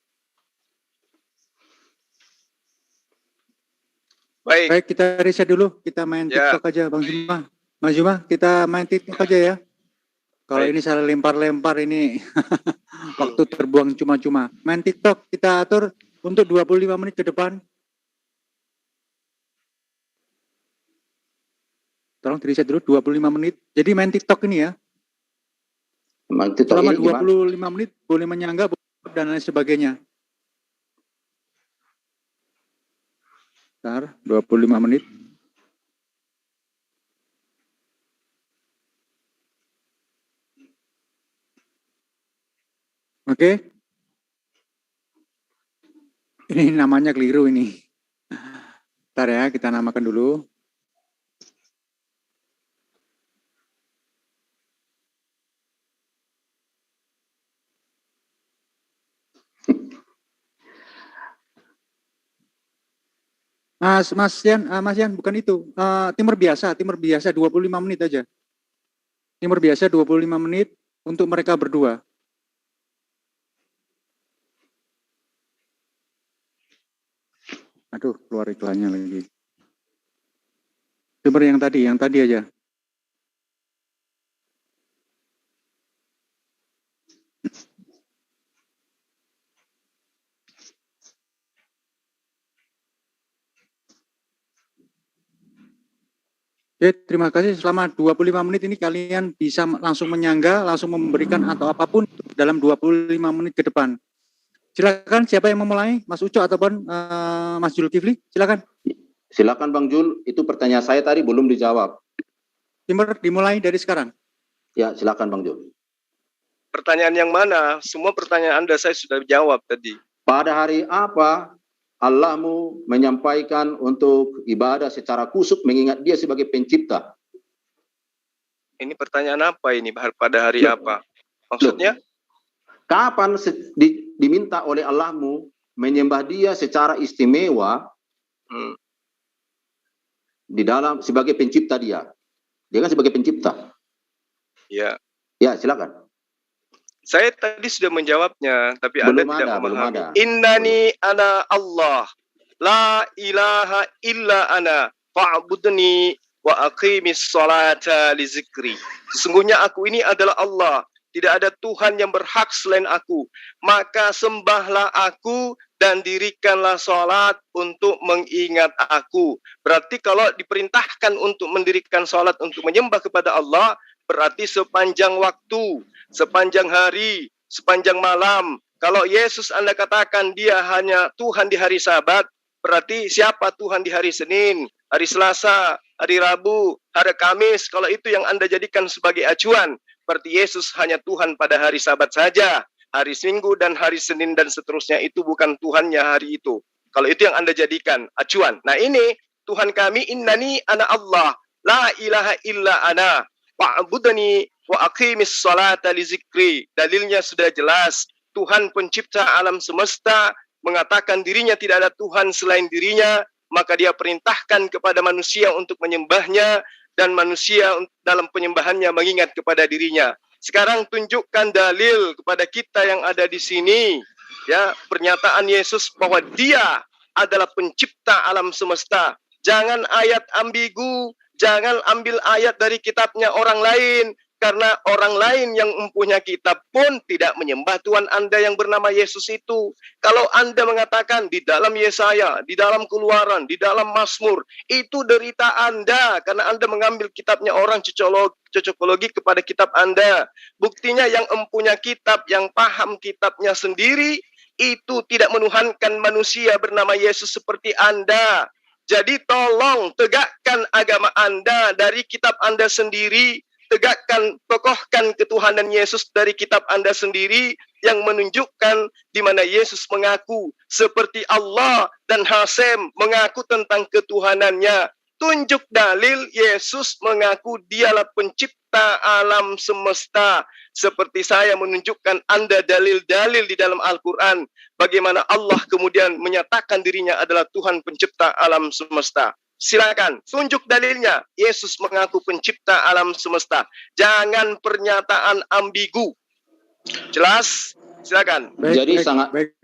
Baik, kita riset dulu. Kita main TikTok aja, Bang Juma. Bang Juma, kita main TikTok aja ya. Kalau ini salah lempar-lempar ini waktu terbuang cuma-cuma. Main TikTok kita atur untuk 25 menit ke depan. Tolong di-reset dulu 25 menit. Jadi main TikTok ini ya. Selama 25 menit boleh menyangga dan lain sebagainya. Bentar, 25 menit. Oke. Ini namanya keliru ini. Bentar ya, kita namakan dulu. Mas Yan, bukan itu. Timer biasa 25 menit aja. Timer biasa 25 menit untuk mereka berdua. Aduh, keluar iklannya lagi. Timer yang tadi aja. Oke, terima kasih. Selama 25 menit ini kalian bisa langsung menyangga, langsung memberikan atau apapun dalam 25 menit ke depan. Silakan, siapa yang memulai? Mas Uco ataupun Mas Zulkifli? Silakan. Silakan Bang Jul, itu pertanyaan saya tadi belum dijawab. Timur dimulai dari sekarang. Ya, silakan Bang Jul. Pertanyaan yang mana? Semua pertanyaan Anda saya sudah jawab tadi. Pada hari apa Allahmu menyampaikan untuk ibadah secara khusyuk mengingat dia sebagai pencipta? Ini pertanyaan apa ini? Pada hari apa? Maksudnya? Kapan diminta oleh Allahmu menyembah dia secara istimewa di dalam sebagai pencipta dia? Dia kan sebagai pencipta. Ya. Ya, silakan. Saya tadi sudah menjawabnya, tapi Belum Anda tidak ada, belum memahami. ada. Innani ana Allah, la ilaha illa ana, fa'budni wa aqimis sholata li zikri. Sesungguhnya aku ini adalah Allah, tidak ada Tuhan yang berhak selain aku. Maka sembahlah aku dan dirikanlah sholat untuk mengingat aku. Berarti kalau diperintahkan untuk mendirikan sholat untuk menyembah kepada Allah, berarti sepanjang waktu, sepanjang hari, sepanjang malam. Kalau Yesus Anda katakan dia hanya Tuhan di hari Sabat, berarti siapa Tuhan di hari Senin, hari Selasa, hari Rabu, hari Kamis? Kalau itu yang Anda jadikan sebagai acuan, berarti Yesus hanya Tuhan pada hari Sabat saja. Hari Minggu dan hari Senin dan seterusnya itu bukan Tuhannya hari itu. Kalau itu yang Anda jadikan acuan. Nah ini Tuhan kami, innani ana Allah, la ilaha illa ana, fa'budni wa aqimis sholata li zikri. Dalilnya sudah jelas. Tuhan pencipta alam semesta mengatakan dirinya tidak ada Tuhan selain dirinya, maka dia perintahkan kepada manusia untuk menyembahnya, dan manusia dalam penyembahannya mengingat kepada dirinya. Sekarang tunjukkan dalil kepada kita yang ada di sini, ya, pernyataan Yesus bahwa dia adalah pencipta alam semesta. Jangan ayat ambigu, jangan ambil ayat dari kitabnya orang lain, karena orang lain yang mempunyai kitab pun tidak menyembah Tuhan Anda yang bernama Yesus itu. Kalau Anda mengatakan di dalam Yesaya, di dalam Keluaran, di dalam Mazmur, itu derita Anda karena Anda mengambil kitabnya orang, cocokologi kepada kitab Anda. Buktinya yang mempunyai kitab, yang paham kitabnya sendiri, itu tidak menuhankan manusia bernama Yesus seperti Anda. Jadi tolong tegakkan agama Anda dari kitab Anda sendiri. Tegakkan, kokohkan ketuhanan Yesus dari kitab Anda sendiri yang menunjukkan di mana Yesus mengaku seperti Allah dan Hasem mengaku tentang ketuhanannya. Tunjuk dalil Yesus mengaku dialah pencipta alam semesta. Seperti saya menunjukkan Anda dalil-dalil di dalam Al-Quran. Bagaimana Allah kemudian menyatakan dirinya adalah Tuhan pencipta alam semesta. Silakan, tunjuk dalilnya. Yesus mengaku pencipta alam semesta. Jangan pernyataan ambigu. Jelas? Silakan. Baik,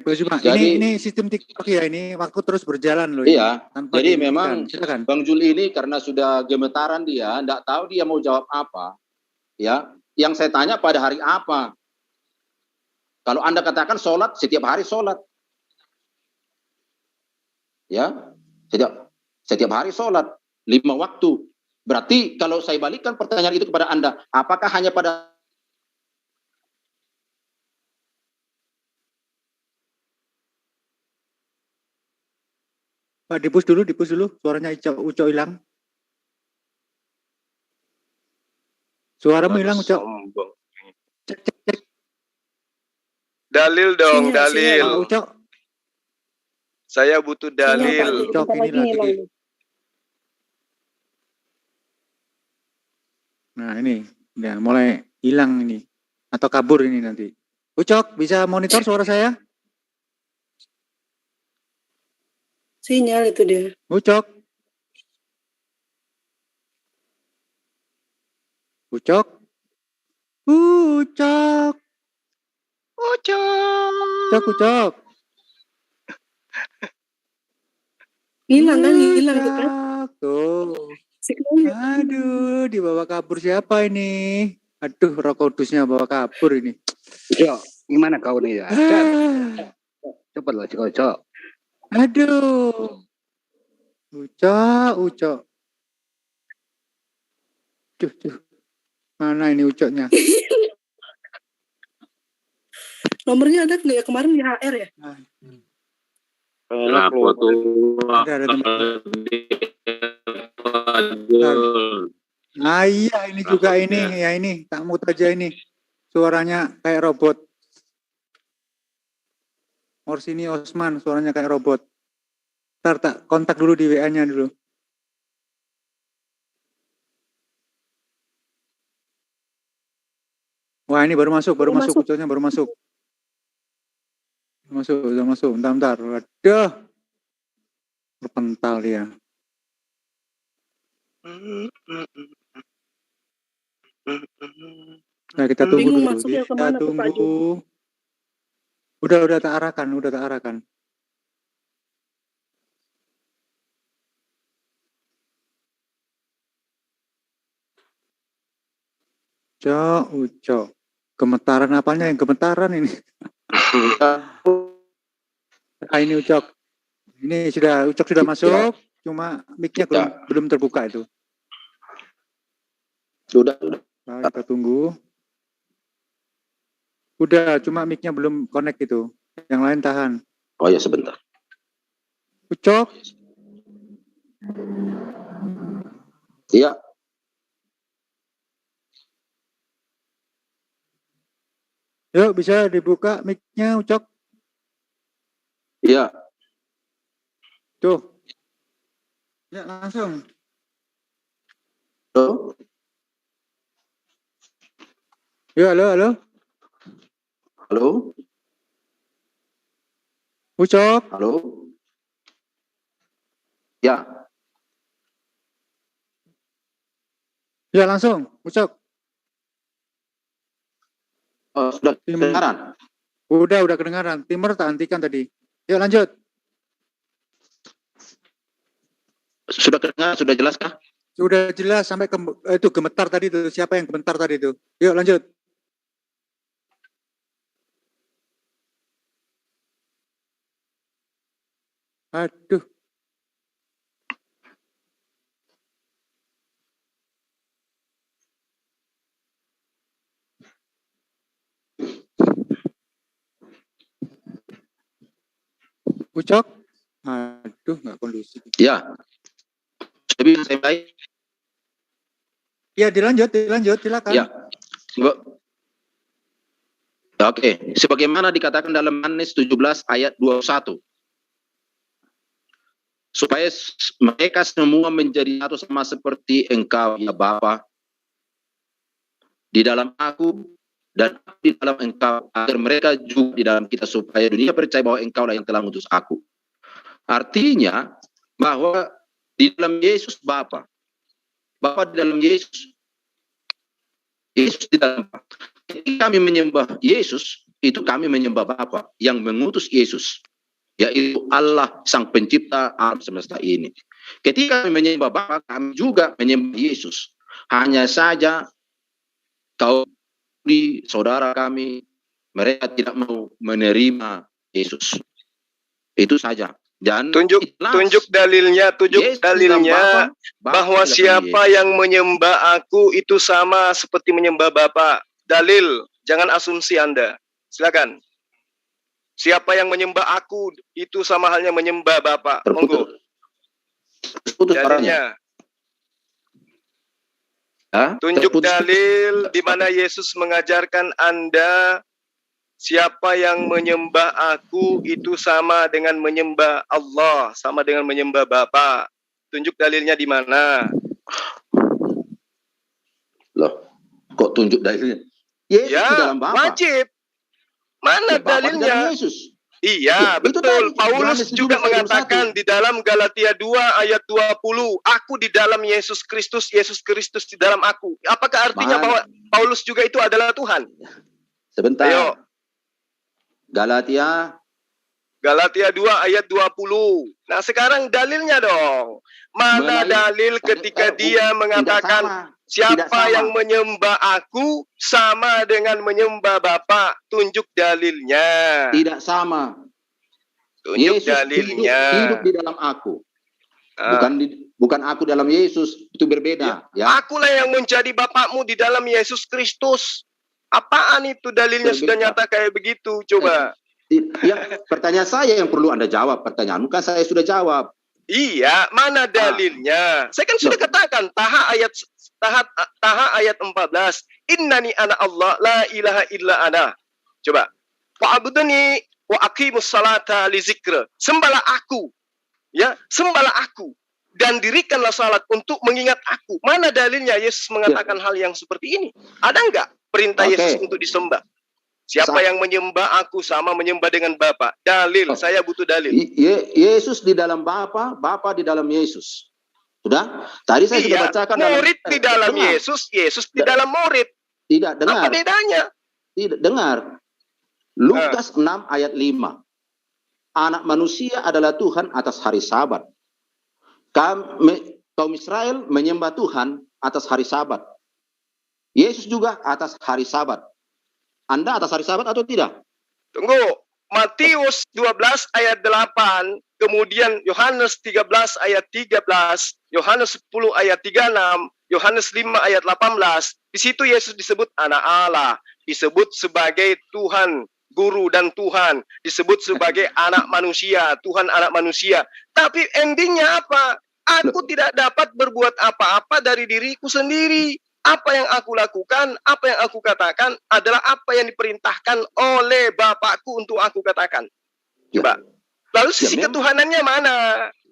ini sistem TikTok ya, ini waktu terus berjalan loh. Iya. Tanpa jadi dimatikan. memang Silakan. Bang Jul ini karena sudah gemetaran dia, enggak tahu dia mau jawab apa. Ya, yang saya tanya pada hari apa? Kalau Anda katakan sholat, setiap hari sholat. Ya, setiap hari sholat 5 waktu. Berarti kalau saya balikkan pertanyaan itu kepada Anda, apakah hanya pada Pak, dipus dulu, suaranya Uco hilang. Suaramu hilang, Uco. Cek. Dalil dong, dalil. Pak Uco. Saya butuh dalil. Uco ini lagi. Nah ini, ya, mulai hilang ini. Atau kabur ini nanti. Ucok, bisa monitor suara saya? Sinyal itu dia. Ucok. Ucok. Ucok. Ucok. Hilang kan, hilang itu kan. Tuh. Aduh, dibawa kabur siapa ini? Aduh, Roh Kudusnya bawa kabur ini. Cok, gimana kau nih ya? Cepatlah, Cok. Aduh. Ucok. Cuh. Mana ini ucoknya? Nomornya ada nggak ya? Kemarin di HR ya? Kenapa tuh? Ada teman. Nah iya ini juga ini. Ya ini. Tak mute aja ini. Suaranya kayak robot. Orsini Osman. Suaranya kayak robot. Ntar tak kontak dulu di WA-nya dulu. Wah ini baru masuk ucapnya baru masuk. Udah masuk. Bentar. Waduh. Berpental dia. Nah kita tunggu Bingung dulu. masuknya Kita kemana tuh, Pak Ju? tunggu. Udah tak arahkan. Ucok. Gemetaran apanya yang gemetaran ini? Ini Ucok. Ini Ucok sudah masuk, cuma mic-nya belum terbuka itu. Sudah. Nah, kita tunggu. Udah, cuma mic-nya belum connect itu. Yang lain tahan. Oh ya sebentar. Ucok. Iya. Yuk, bisa dibuka mic-nya, Ucok. Iya. Tuh. Ya, langsung. Halo. Ya, halo. Halo. Ucok. Halo. Ya. Ya, langsung. Ucok. Oh, sudah kedengaran. Udah kedengaran. Timer tak hentikan tadi. Yuk lanjut. Sudah kedengaran, sudah jelas kah? Sudah jelas sampai itu gemetar tadi itu. Siapa yang gemetar tadi itu? Yuk lanjut. Aduh. Ucok. Aduh, nggak kondusif. Ya. Sudah bisa baik. Ya, dilanjut, silakan. Ya. Oke, sebagaimana dikatakan dalam Yohanes 17 ayat 21. Supaya mereka semua menjadi satu sama seperti Engkau ya Bapa, di dalam aku dan di dalam Engkau, agar mereka juga di dalam kita, supaya dunia percaya bahwa Engkau lah yang telah mengutus aku. Artinya bahwa di dalam Yesus Bapa di dalam Yesus di dalam Bapa. Ketika kami menyembah Yesus, itu kami menyembah Bapa yang mengutus Yesus, yaitu Allah sang pencipta alam semesta ini. Ketika kami menyembah Bapa, kami juga menyembah Yesus. Hanya saja saudara kami, mereka tidak mau menerima Yesus. Itu saja. Dan tunjuk dalilnya bahwa siapa yang menyembah aku itu sama seperti menyembah Bapa. Dalil, jangan asumsi Anda. Silakan. Siapa yang menyembah aku itu sama halnya menyembah Bapa. Monggo. Dalilnya. Tunjuk dalil di mana Yesus mengajarkan Anda siapa yang menyembah aku itu sama dengan menyembah Allah, sama dengan menyembah Bapa. Tunjuk dalilnya di mana? Loh, kok tunjuk dalilnya? Yesus ya, di dalam Bapa. Wajib. Mana dalilnya? Yesus. Iya, betul. Paulus juga mengatakan di dalam Galatia 2 ayat 20, aku di dalam Yesus Kristus di dalam aku. Apakah artinya bahwa Paulus juga itu adalah Tuhan? Sebentar. Ayo. Galatia 2 ayat 20. Nah, sekarang dalilnya dong. Mana dalil ketika dia mengatakan siapa yang menyembah aku sama dengan menyembah Bapa? Tunjuk dalilnya. Tidak sama. Tunjuk Yesus dalilnya. Hidup di dalam aku. Bukan aku dalam Yesus, itu berbeda. Ya. Akulah yang menjadi bapakmu di dalam Yesus Kristus. Apaan itu dalilnya Berbeda. sudah nyata kayak begitu? Coba. Ya, pertanyaan saya yang perlu Anda jawab. Pertanyaanmu kan saya sudah jawab. Iya, mana dalilnya? Saya kan sudah katakan Taha ayat 14. Innani ana Allah la ilaha illa ana. Coba. Wa'buduni wa aqimus salata li zikra. Sembahlah aku. Ya, sembahlah aku dan dirikanlah salat untuk mengingat aku. Mana dalilnya Yesus mengatakan hal yang seperti ini? Ada enggak perintah Yesus untuk disembah? Siapa yang menyembah aku sama menyembah dengan Bapa. Dalil, saya butuh dalil. Yesus di dalam Bapa, Bapa di dalam Yesus. Sudah? Tadi saya sudah bacakan. Murid di dalam Yesus, Yesus di dalam murid. Tidak, dengar. Apa bedanya? Tidak, dengar. Lukas 6 ayat 5. Anak manusia adalah Tuhan atas hari Sabat. Kaum Israel menyembah Tuhan atas hari Sabat. Yesus juga atas hari Sabat. Anda atas hari Sabat atau tidak? Tunggu. Matius 12 ayat 8, kemudian Yohanes 13 ayat 13, Yohanes 10 ayat 36, Yohanes 5 ayat 18. Di situ Yesus disebut anak Allah, disebut sebagai Tuhan, Guru dan Tuhan, disebut sebagai anak manusia, Tuhan anak manusia. Tapi endingnya apa? Aku tidak dapat berbuat apa-apa dari diriku sendiri. Apa yang aku lakukan, apa yang aku katakan adalah apa yang diperintahkan oleh Bapakku untuk aku katakan. Coba. Lalu sisi ketuhanannya mana?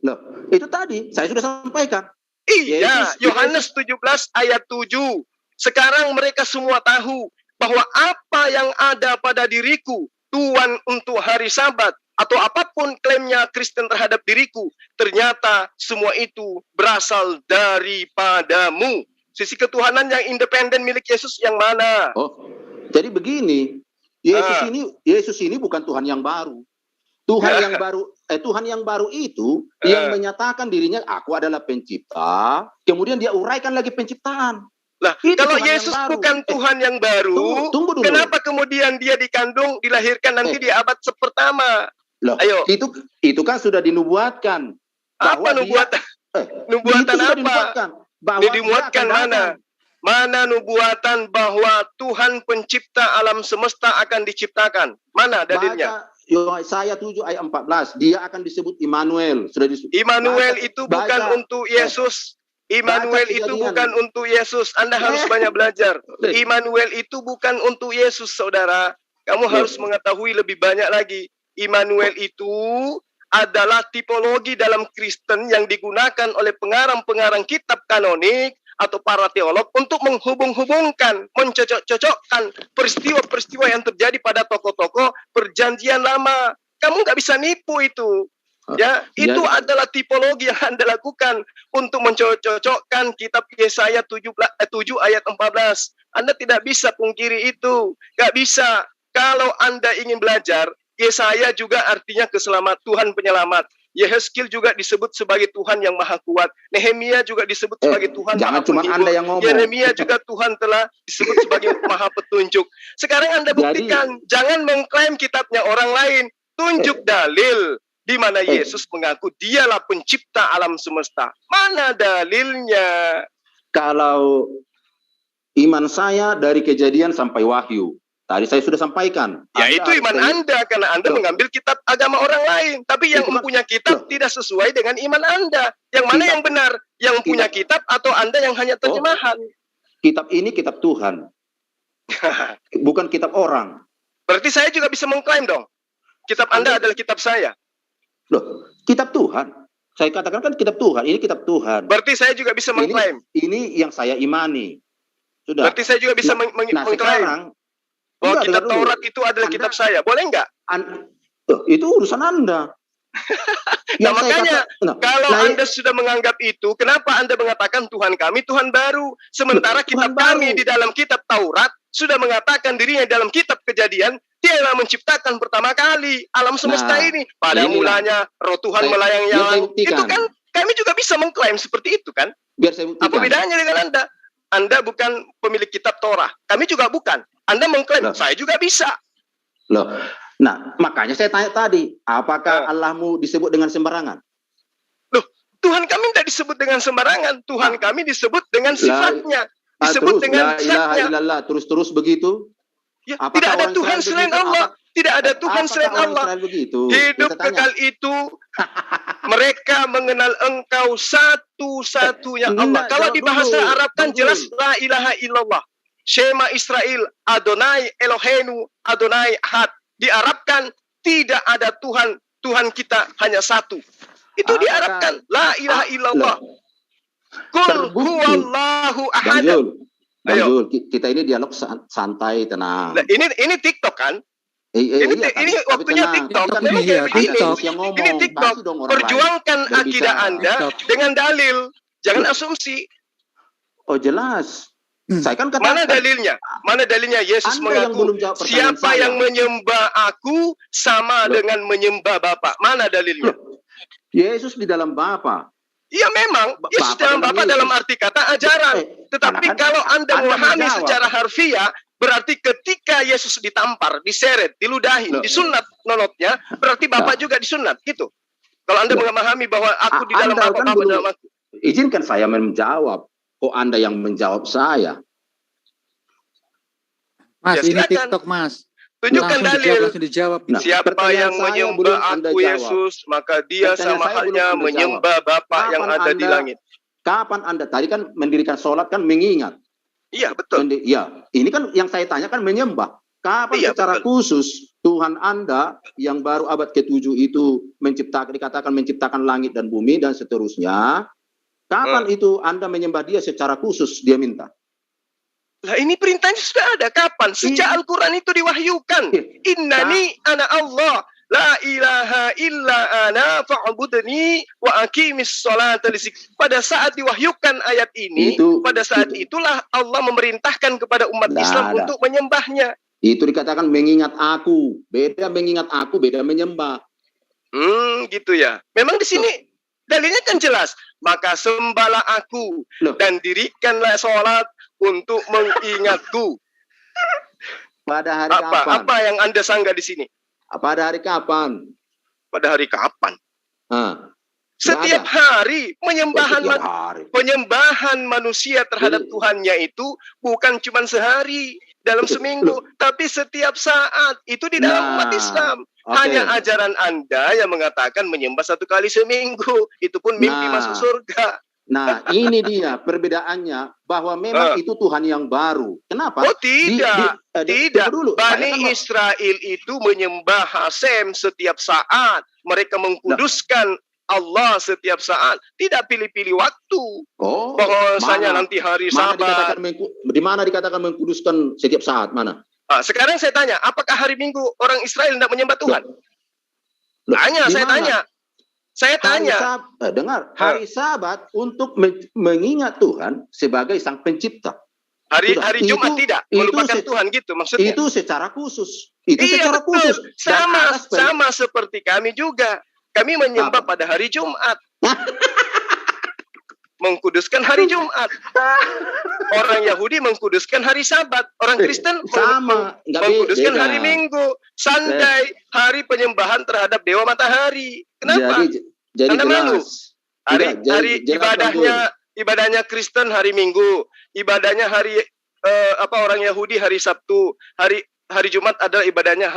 Loh, itu tadi saya sudah sampaikan. Iya, Yohanes 17 ayat 7. Sekarang mereka semua tahu bahwa apa yang ada pada diriku, Tuhan untuk hari Sabat, atau apapun klaimnya Kristen terhadap diriku, ternyata semua itu berasal daripadamu. Sisi ketuhanan yang independen milik Yesus yang mana? Oh, jadi begini, Yesus ini bukan Tuhan yang baru. Tuhan yang baru itu yang menyatakan dirinya aku adalah pencipta, kemudian dia uraikan lagi penciptaan. Lah, kalau Yesus bukan Tuhan yang baru, tunggu dulu. Kenapa kemudian dia dikandung, dilahirkan nanti di abad pertama? Loh, ayo. Itu kan sudah dinubuatkan. Apa nubuatan? Nubuatan apa? Dimuatkan mana? Mana nubuatan bahwa Tuhan pencipta alam semesta akan diciptakan? Mana dalilnya? Yesaya 7 ayat 14. Dia akan disebut Immanuel. Sudah disebut. Immanuel itu bukan untuk Yesus. Immanuel itu bukan untuk Yesus. Anda harus banyak belajar. Immanuel itu bukan untuk Yesus, saudara. Kamu harus mengetahui lebih banyak lagi. Immanuel itu adalah tipologi dalam Kristen yang digunakan oleh pengarang-pengarang kitab kanonik atau para teolog untuk menghubung-hubungkan, mencocok-cocokkan peristiwa-peristiwa yang terjadi pada tokoh-tokoh perjanjian lama. Kamu nggak bisa nipu itu. Ya, itu adalah tipologi yang Anda lakukan untuk mencocok-cocokkan kitab Yesaya 7 ayat 14. Anda tidak bisa pungkiri itu. Nggak bisa. Kalau Anda ingin belajar, Yesaya juga artinya keselamat, Tuhan penyelamat. Yehezkiel juga disebut sebagai Tuhan yang maha kuat. Nehemia juga disebut sebagai Tuhan jangan cuma Anda yang ngomong. Yeremia juga Tuhan telah disebut sebagai maha petunjuk. Sekarang Anda buktikan, jangan mengklaim kitabnya orang lain. Tunjuk dalil di mana Yesus mengaku dialah pencipta alam semesta. Mana dalilnya? Kalau iman saya dari Kejadian sampai Wahyu. Tadi saya sudah sampaikan. Ya itu iman Anda, karena Anda mengambil kitab agama orang lain. Tapi yang mempunyai kitab tidak sesuai dengan iman Anda. Yang mana yang benar? Yang punya kitab atau Anda yang hanya terjemahan? Kitab ini kitab Tuhan. Bukan kitab orang. Berarti saya juga bisa mengklaim dong. Kitab Anda adalah kitab saya. Loh, kitab Tuhan. Saya katakan kan kitab Tuhan. Ini kitab Tuhan. Berarti saya juga bisa mengklaim. Ini yang saya imani. Sudah. Berarti saya juga bisa mengklaim. Bahwa kitab Taurat itu adalah kitab saya. Boleh enggak? Itu urusan Anda. Nah makanya, kalau Anda sudah menganggap itu, kenapa Anda mengatakan Tuhan kami Tuhan baru? Sementara kitab kami di dalam kitab Taurat sudah mengatakan dirinya dalam kitab Kejadian, Dialah menciptakan pertama kali alam semesta ini. Pada mulanya roh Tuhan melayang-layang. Itu kan kami juga bisa mengklaim seperti itu kan? Biar saya buktikan. Apa bedanya dengan Anda? Anda bukan pemilik kitab Torah. Kami juga bukan. Anda mengklaim, saya juga bisa. Loh. Nah, makanya saya tanya tadi, apakah Allahmu disebut dengan sembarangan? Loh, Tuhan kami tidak disebut dengan sembarangan. Tuhan kami disebut dengan sifatnya. Disebut terus, dengan la ilaha zatnya. illallah, terus begitu. Ya, Apakah tidak ada orang Tuhan Israel selain begitu? Allah. Tidak ada Tuhan selain Apakah orang Allah. Israel begitu? Hidup Kita tanya. kekal itu mereka mengenal Engkau satu-satunya Allah. Enggak, Kalau jawab di bahasa dulu, Arab kan Bang jelas Jul. la ilaha illallah. Shema Israel, Adonai Elohenu, Adonai Ahad. Diarabkan tidak ada Tuhan. Tuhan kita hanya satu. Itu Apakah- diarabkan la ilaha illallah. Kul terbukti. huwallahu Bang ahad. Jul, Bang Ayo. Jul, kita ini dialog santai, tenang. Nah, ini TikTok kan? Ini tapi waktunya tenang. TikTok. Kan Memang ada TikTok. yang ngomong. Ini TikTok. Kasih dong orang Perjuangkan lain berbicara. akidah Anda TikTok. dengan dalil. Jangan asumsi. Oh jelas. Saya kan katakan. Mana dalilnya? Mana dalilnya Yesus Anda yang mengaku belum jawab pertanyaan siapa saya. yang menyembah aku sama Loh. dengan menyembah Bapa. Mana dalilnya? Yesus di dalam Bapa. Iya memang, Yesus Bapa dalam dalam Bapa Yesus. dalam arti kata ajaran. Tetapi karena kan kalau Anda memahami menjawab. secara harfiah, berarti ketika Yesus ditampar, diseret, diludahin, Loh. disunat nonotnya, berarti Bapak juga disunat, gitu. Kalau Anda Loh. memahami bahwa aku di dalam Anda Bapa, kan Bapa belum- dalam aku. Izinkan saya menjawab. Kok Anda yang menjawab saya? Mas, Ya, ini silakan. TikTok, Mas. Tunjukkan dalil. Langsung dijawab. Nah, Siapa pertanyaan yang saya menyembah belum Anda aku jawab. Yesus, maka dia Pertanyaan sama saya belum halnya Anda menyembah Bapa yang Kapan ada di Anda- langit. Kapan Anda tadi kan mendirikan sholat kan mengingat? Iya, betul. Ya, ini kan yang saya tanya kan menyembah. Kapan Iya, secara betul. khusus Tuhan Anda yang baru abad ke-7 itu dikatakan menciptakan langit dan bumi dan seterusnya. Kapan itu Anda menyembah dia secara khusus dia minta? Lah ini perintahnya sudah ada. Kapan? Sejak Al-Quran itu diwahyukan. Innani ana Allah. La ilaha illa ana fa'budni wa aqimis sholata li dzikri. Pada saat diwahyukan ayat ini, pada saat itulah Allah memerintahkan kepada umat Nggak Islam ada. untuk menyembahnya. Itu dikatakan mengingat aku. Beda mengingat aku, beda menyembah. Gitu ya. Memang di sini dalilnya kan jelas. Maka sembahlah aku Loh. dan dirikanlah sholat untuk mengingatku. Pada hari kapan? Apa yang Anda sanggah di sini? Pada hari kapan? Pada hari kapan? Nah, Setiap nggak hari setiap hari. penyembahan manusia terhadap Jadi- Tuhannya itu bukan cuma sehari dalam Betul. seminggu, tapi setiap saat. Itu di dalam Nah, umat Islam. Oke. Hanya ajaran Anda yang mengatakan menyembah 1 kali seminggu. Itu pun mimpi Nah. masuk surga. Nah, ini dia perbedaannya bahwa memang itu Tuhan yang baru. Kenapa? Oh tidak, tidak. Tunggu dulu. Bani Saya kan Israel itu menyembah Hasem setiap saat. Mereka mengkuduskan Allah setiap saat. Tidak pilih-pilih waktu. Bahwasanya nanti hari Sabat. Di mana dikatakan mengkuduskan setiap saat? Mana? Sekarang saya tanya, apakah hari Minggu orang Israel tidak menyembah Tuhan? Loh, Tanya, di saya mana? tanya. Saya tanya. Dengar, hari Sabat untuk mengingat Tuhan sebagai Sang Pencipta. Hari Sudah, Jumat itu- tidak itu melupakan se- Tuhan gitu maksudnya. Itu secara khusus. Itu Iya secara betul. khusus. Dan atas Sama seperti kami juga. Kami menyembah Apa? pada hari Jumat. Mengkuduskan hari Jumat. Orang Yahudi mengkuduskan hari Sabat. Orang Kristen sama, nggak mengkuduskan beda. hari Minggu. Sunday, hari penyembahan terhadap Dewa Matahari. Kenapa? Jadi Anda malu? jelas. Hari Tidak, jadi jelas, ibadahnya Kristen hari Minggu, ibadahnya hari orang Yahudi hari Sabtu, hari Jumat adalah ibadahnya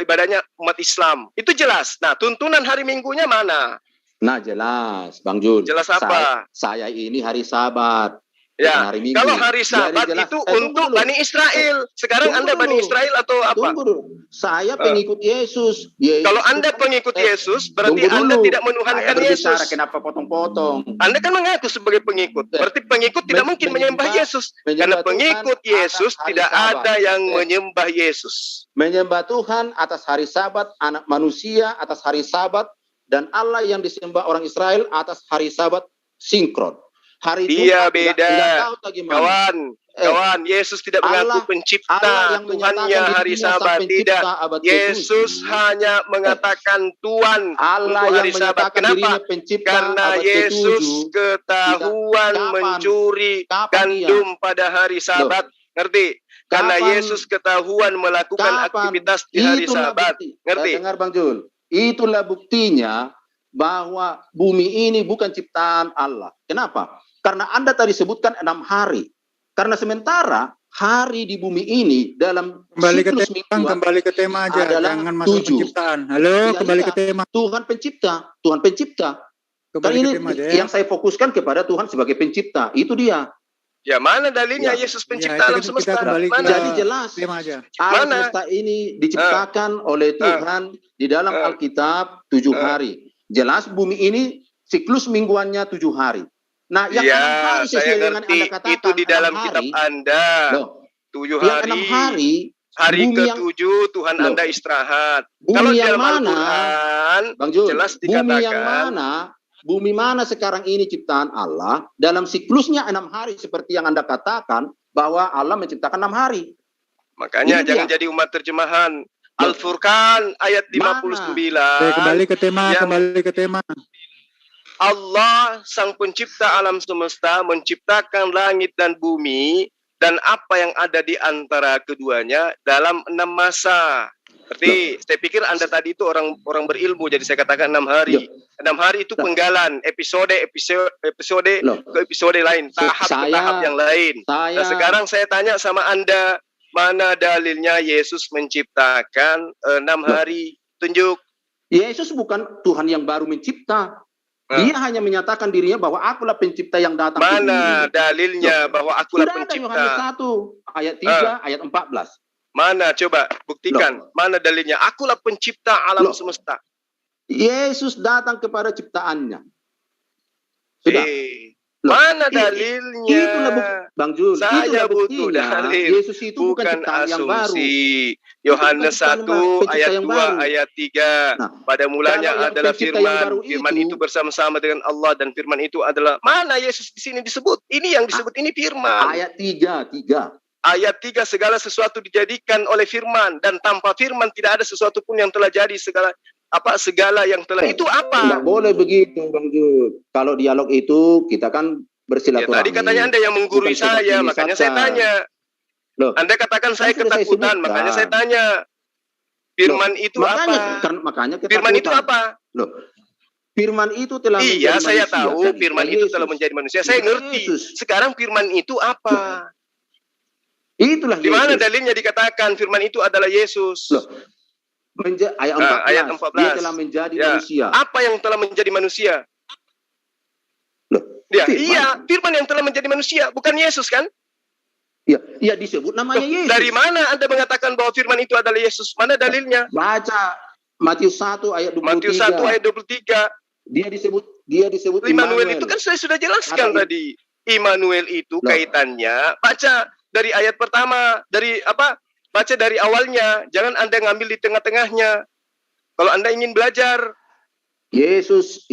ibadahnya umat Islam. Itu jelas. Nah, tuntunan hari Minggunya mana? Nah, jelas, Bang Jul. Jelas apa? Saya ini hari Sabat. Ya, bukan hari Minggu. kalau hari Sabat Jadi jelas. itu Tunggu untuk dulu. Bani Israel. Sekarang Tunggu Anda Bani dulu. Israel atau apa? Tunggu dulu. Saya pengikut Yesus. Kalau Anda pengikut Yesus, berarti tunggu Anda dulu. tidak menuhankan Saya berbicara, Yesus. kenapa potong-potong? Anda kan mengaku sebagai pengikut. Berarti pengikut tidak mungkin menyembah Yesus. Karena pengikut Yesus tidak ada yang menyembah Yesus. Menyembah Tuhan atas hari Sabat, anak manusia atas hari Sabat, dan Allah yang disembah orang Israel atas hari Sabat sinkron. Hari Dia Jumat, beda. nggak tahu tak gimana. Kawan, Yesus tidak mengaku pencipta Allah yang Tuhannya menyatakan hari dirinya Sabat. sang pencipta Tidak. abad Yesus ke-7. hanya mengatakan Tuhan Allah untuk yang hari Sabat. menyatakan Kenapa? dirinya pencipta Karena abad Yesus ke-7. ketahuan Kapan? mencuri Kapan gandum pada hari Sabat. Ngerti? Karena Kapan? Yesus ketahuan melakukan Kapan? aktivitas di hari Itulah Sabat. bukti. Ngerti? Dengar Bang Jul. Itulah buktinya bahwa bumi ini bukan ciptaan Allah. Kenapa? Karena Anda tadi sebutkan 6 hari. Karena sementara hari di bumi ini dalam siklus mingguan kembali ke tema aja, jangan masuk 7. penciptaan. Halo, Ya, kembali ke tema. Tuhan pencipta, Tuhan pencipta. Kan ini yang saya fokuskan kepada Tuhan sebagai pencipta. Itu dia. Ya, mana dalilnya Yesus pencipta alam semesta? Mana? Jadi jelas alam semesta ini diciptakan oleh Tuhan di dalam Alkitab 7 hari. Jelas bumi ini siklus mingguannya 7 hari. Nah, yang 6 hari sesuai dengan Anda katakan, itu di dalam kitab Anda. 7 hari. Yang 6 hari ke-7 Tuhan Anda istirahat. Bumi Kalau yang dalam mana? Al-Quran, Bang Jul, jelas dikatakan. Bumi mana sekarang ini ciptaan Allah dalam siklusnya 6 hari seperti yang Anda katakan bahwa Allah menciptakan 6 hari. Makanya jangan jadi umat terjemahan. Al-Furqan ayat 59. Kembali ke tema. Allah sang pencipta alam semesta menciptakan langit dan bumi dan apa yang ada di antara keduanya dalam 6 masa. Berarti saya pikir Anda tadi itu orang berilmu, jadi saya katakan 6 hari. 6 hari itu penggalan episode ke episode lain, tahap ke tahap yang lain. Nah, sekarang saya tanya sama Anda, mana dalilnya Yesus menciptakan 6 hari? Tunjuk. Yesus bukan Tuhan yang baru mencipta. Dia hanya menyatakan dirinya bahwa akulah pencipta yang datang ke bumi. Mana dalilnya bahwa akulah pencipta? Yohanes 1 ayat 3 ayat 14. Mana coba buktikan? Mana dalilnya? Akulah pencipta alam semesta. Yesus datang kepada ciptaannya. Sudah. Mana dalilnya? Itulah Bang Jul. Saya butuh dalil. Yesus itu bukan ciptaan yang baru. Yohanes 1 ayat 2 ayat 3. Nah, pada mulanya adalah firman. Firman itu bersama-sama dengan Allah dan firman itu adalah mana Yesus di sini disebut? Ini yang disebut ini firman. Ayat 3. Ayat 3 segala sesuatu dijadikan oleh firman dan tanpa firman tidak ada sesuatu pun yang telah jadi segala yang telah itu apa? Tidak boleh begitu Bang Jul. Kalau dialog itu kita kan bersilaturahmi. Ya, tadi katanya Anda yang menggurui saya, makanya saya tanya. Anda katakan saya ketakutan, makanya saya tanya. Firman itu apa? Makanya firman itu apa? Firman itu telah menjadi manusia. Iya, saya tahu firman itu telah menjadi manusia. Saya ngerti. Sekarang firman itu apa? Itulah di mana dalilnya dikatakan firman itu adalah Yesus? Ayat 14. Dia telah menjadi manusia. Apa yang telah menjadi manusia? Firman yang telah menjadi manusia, bukan Yesus kan? Iya, disebut namanya Yesus. Dari mana Anda mengatakan bahwa firman itu adalah Yesus? Mana dalilnya? Baca Matius 1 ayat 23. Matius 1 ayat 23. Dia disebut Immanuel. Itu kan saya sudah jelaskan tadi. Immanuel itu kaitannya baca dari ayat pertama, baca dari awalnya, jangan Anda ngambil di tengah-tengahnya. Kalau Anda ingin belajar. Yesus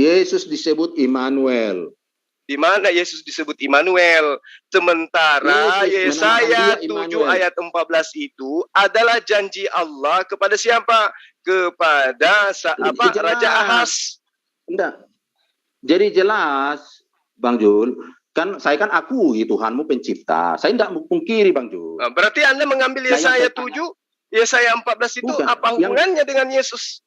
disebut Immanuel. Di mana Yesus disebut Immanuel? Sementara Yesaya 7 ayat 14 itu adalah janji Allah kepada siapa? Kepada Raja Ahaz. Enggak. Jadi jelas, Bang Jul, saya kan akui Tuhanmu pencipta. Saya tidak mungkiri Bang Jul. Berarti Anda mengambil Yesaya 7, Yesaya 14 itu apa hubungannya dengan Yesus?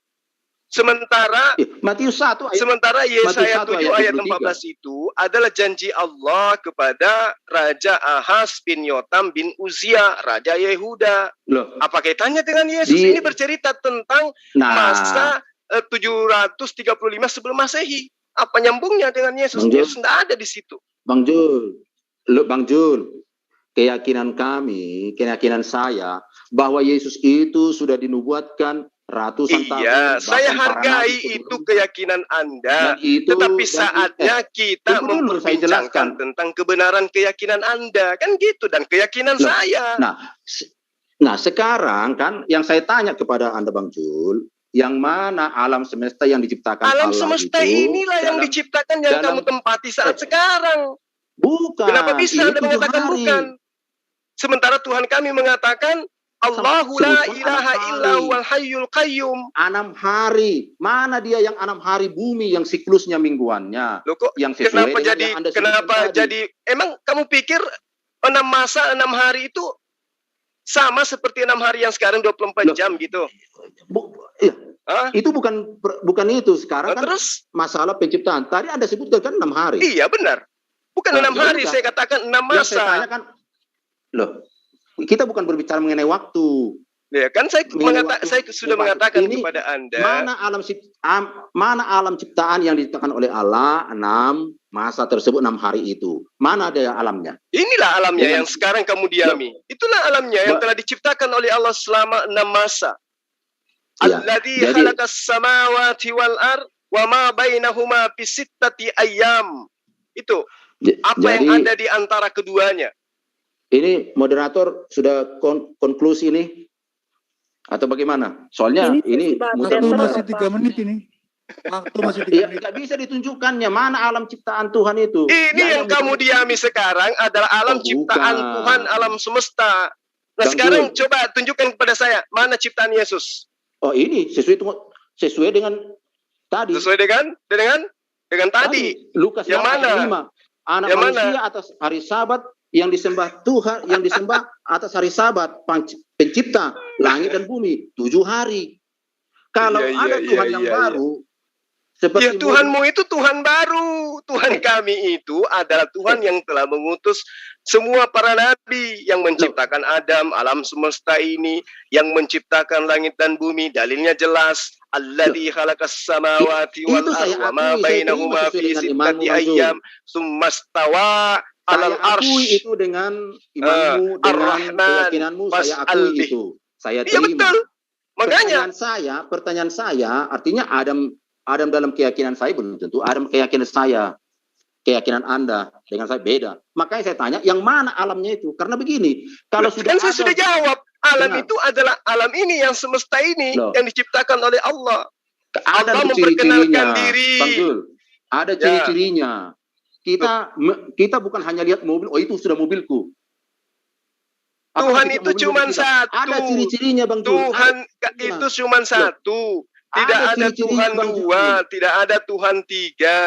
Sementara Matius 1 ayat, sementara Yesaya 7 ayat 14 itu adalah janji Allah kepada Raja Ahaz bin Yotam bin Uzia, Raja Yehuda. Apa kaitannya dengan Yesus? Ini bercerita tentang masa 735 sebelum Masehi. Apa nyambungnya dengan Yesus? Yesus tidak ada di situ. Bang Jul, keyakinan saya bahwa Yesus itu sudah dinubuatkan ratusan tahun. Iya, saya hargai itu keyakinan Anda. Tetapi saatnya kita memperbincangkan tentang kebenaran keyakinan Anda. Kan gitu, dan keyakinan saya. Nah, sekarang kan yang saya tanya kepada Anda Bang Jul, yang mana alam semesta yang diciptakan alam Allah semesta itu inilah yang diciptakan yang kamu tempati saat sekarang. Bukan. Kenapa bisa Anda mengatakan bukan? Sementara Tuhan kami mengatakan Allahu la ilaha illa huwal hayyul qayyum. 6 hari. Mana dia yang 6 hari bumi yang siklusnya mingguannya? Loh, kok, yang sesuai kenapa jadi emang kamu pikir 6 masa 6 hari itu sama seperti 6 hari yang sekarang 24 jam gitu? Ah, Itu bukan itu. Sekarang kan terus? masalah penciptaan. Tadi Anda sebutkan kan 6 hari. Iya benar. Bukan Nah, 6 hari, ya udah. saya katakan 6 Yang saya masa. tanya kan, loh, kita bukan berbicara mengenai waktu. Ya kan saya Mengenai waktu. saya sudah mengatakan Ini kepada Anda. Mana alam ciptaan yang diciptakan oleh Allah 6 masa tersebut 6 hari itu? Mana ada alamnya? Inilah alamnya Dengan- yang sekarang kamu diami. Itulah alamnya yang telah diciptakan oleh Allah selama 6 masa. Ya, Alladzi jadi- khalaqas samawati wal ard wa ma bainahuma fi sittati ayyam. Itu apa yang Jadi ada di antara keduanya. ini moderator sudah konklusi nih atau bagaimana? Soalnya ini Pak, Waktu Betul, masih Pak. 3 menit ini. Waktu masih 3 Iya, menit. nggak bisa ditunjukkannya mana alam ciptaan Tuhan itu. Ini Nggak ada yang kamu diami sekarang adalah alam Oh, ciptaan bukan. Tuhan, alam semesta. Nah Bang sekarang Jul. coba tunjukkan kepada saya mana ciptaan Yesus. Oh ini sesuai dengan tadi. Sesuai dengan tadi. Lukas Yang 6 ayat mana? 5. Anak Yang manusia atas hari Sabat yang disembah Tuhan, yang disembah atas hari Sabat, pencipta langit dan bumi 7 hari. Kalau Iya, ada iya, Tuhan iya, yang iya. baru Ya seperti Tuhanmu itu Tuhan baru. Tuhan kami itu adalah Tuhan yang telah mengutus semua para nabi yang menciptakan Adam, alam semesta ini, yang menciptakan langit dan bumi. Dalilnya jelas. Alladzi khalaqas samawati wal Itu saya arda wa ma akui, saya bainahuma terima sesuai fi dengan imanmu, sittati Bang Zul. ayyam tsummastawa alal saya akui arsy. itu dengan imanmu, dengan Ar-Rahman, keyakinanmu, saya akui fas'albi. itu. Saya Iya terima. betul. Makanya Pertanyaan saya, artinya Adam dalam keyakinan saya belum tentu Adam keyakinan saya, keyakinan Anda dengan saya beda. Makanya saya tanya, yang mana alamnya itu? Karena begini, kalau kan saya sudah jawab. Alam Benar. itu adalah alam ini yang semesta ini Loh. yang diciptakan oleh Allah. ada Allah ciri-cirinya, memperkenalkan diri. Bang Zul. Ada Ya. ciri-cirinya. Kita bukan hanya lihat mobil, oh itu sudah mobilku. Apakah Tuhan tidak itu mobil cuma kita? satu. Ada ciri-cirinya, Bang Zul. Tuhan Ada- itu cuma satu. Tidak ada ciri-ciri, Tuhan Bang Zul. dua, tidak ada Tuhan tiga.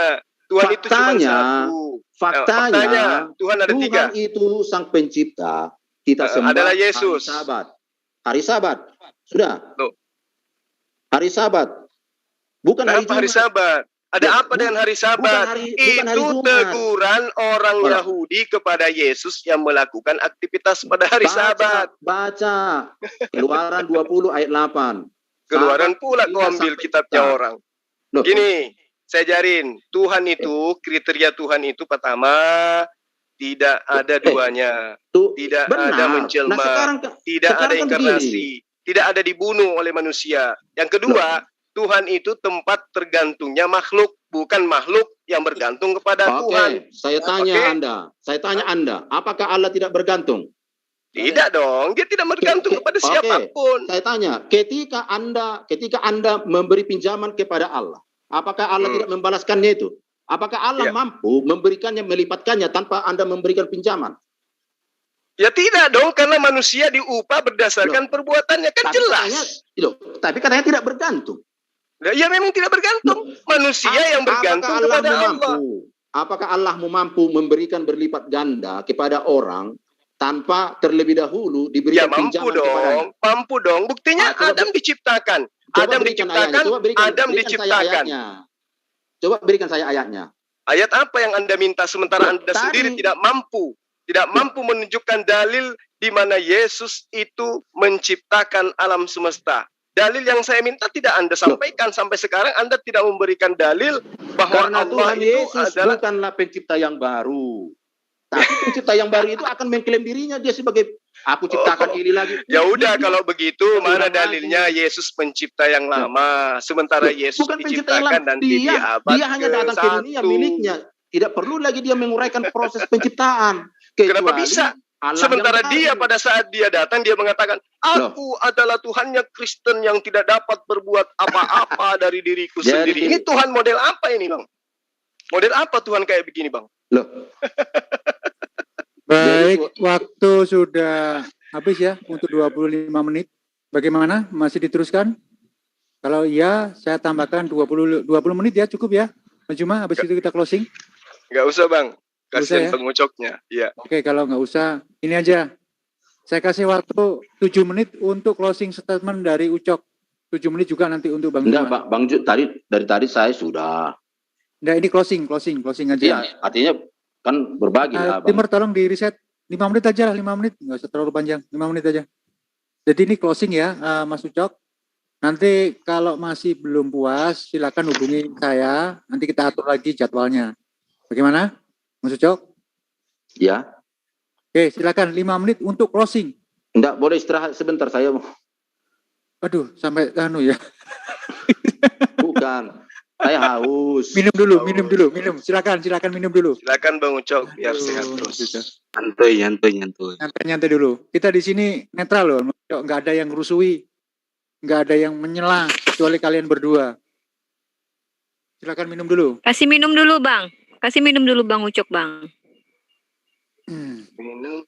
Tuhan itu cuma Faktanya, satu. Faktanya, Tuhan ada tiga. Tuhan itu sang pencipta. Kita sembah adalah Yesus. Hari Sabat. Hari Sabat. Sudah. Loh. Hari Sabat. Bukan Kenapa hari Jumat. Sabat? Ada apa dengan hari Sabat? Bukan hari Itu Jumat. teguran orang Mana? Yahudi kepada Yesus yang melakukan aktivitas pada hari Sabat. Baca. Keluaran 20 ayat 8. Keluaran Sabat pula kau tidak ambil sampai kitabnya kita. orang. Loh, Gini, saya ajarin. Tuhan itu, kriteria Tuhan itu pertama, tidak ada duanya. tuh, Tidak benar. ada menjelma. Nah, sekarang Tidak ada sekarang kan inkarnasi. Tidak ada dibunuh oleh manusia. Yang kedua, Tuhan itu tempat tergantungnya makhluk. Bukan makhluk yang bergantung kepada Tuhan. Oke, saya tanya Oke. Anda. Saya tanya Anda. Apakah Allah tidak bergantung? Tidak dong. Dia tidak bergantung kepada Oke. siapapun. Saya tanya, ketika Anda memberi pinjaman kepada Allah, apakah Allah tidak membalaskannya itu? Apakah Allah Iya. mampu memberikannya, melipatkannya tanpa Anda memberikan pinjaman? Ya tidak dong. Karena manusia diupah berdasarkan perbuatannya. Kan jelas. Tapi katanya tidak bergantung. Ya memang tidak bergantung. Manusia yang bergantung Apakah kepada Allah. Apakah Allah mampu memberikan berlipat ganda kepada orang tanpa terlebih dahulu Ya diberikan mampu pinjaman kepadanya? dong. Mampu dong. Buktinya Coba Adam diciptakan. Coba Adam berikan diciptakan. ayatnya. Adam Berikan saya diciptakan. ayatnya. Coba berikan saya ayatnya. Ayat apa yang Anda minta sementara Anda Tadi- sendiri tidak mampu? Tidak mampu menunjukkan dalil di mana Yesus itu menciptakan alam semesta. Dalil yang saya minta tidak Anda sampaikan. Sampai sekarang Anda tidak memberikan dalil bahwa Karena Allah Tuhan itu Yesus adalah... bukanlah pencipta yang baru. Tapi pencipta yang baru itu akan mengklaim dirinya dia sebagai aku ciptakan ini lagi. Ya udah kalau begitu mana Ulang dalilnya lagi. Yesus pencipta yang lama sementara Yesus Bukan pencipta yang diciptakan lama. nanti di abad Dia hanya datang ke dunia ke-1. miliknya. Tidak perlu lagi dia menguraikan proses penciptaan. Kenapa Kecuali bisa? Allah Sementara yang dia baru. pada saat dia datang dia mengatakan, aku adalah Tuhannya Kristen yang tidak dapat berbuat apa-apa dari diriku Jadi- sendiri. Ini Tuhan model apa ini Bang? Model apa Tuhan kayak begini Bang? Loh, Baik, waktu sudah habis ya untuk 25 menit. Bagaimana? Masih diteruskan? Kalau iya, saya tambahkan 20 menit ya, cukup ya. Cuma habis itu kita closing. Nggak usah Bang. Nggak usah Kasihan ya? pengucoknya. Iya. Oke, kalau nggak usah, ini aja. Saya kasih waktu 7 menit untuk closing statement dari Ucok. 7 menit juga nanti untuk Bang Enggak, Juma. Bang Ju, dari tadi saya sudah. Enggak, ini closing aja. Iya, artinya kan berbagi lah, Bang. Timur tolong di reset 5 menit aja lah, 5 menit. Enggak usah terlalu panjang, 5 menit aja. Jadi ini closing ya, Mas Ucok. Nanti kalau masih belum puas, silakan hubungi saya. Nanti kita atur lagi jadwalnya. Bagaimana, Mas Ucok? Ya. Oke, silakan 5 menit untuk closing. Enggak, boleh istirahat sebentar saya. Aduh, sampai ya. Bukan. Saya haus. Minum dulu. Silakan minum dulu. Silakan Bang Ucok biar sehat Aduh, terus. Nyantuy. Nyantai dulu. Kita di sini netral loh. Nggak ada yang rusui. Nggak ada yang menyela. Kecuali kalian berdua. Silakan minum dulu. Kasih minum dulu Bang Ucok Bang. Minum.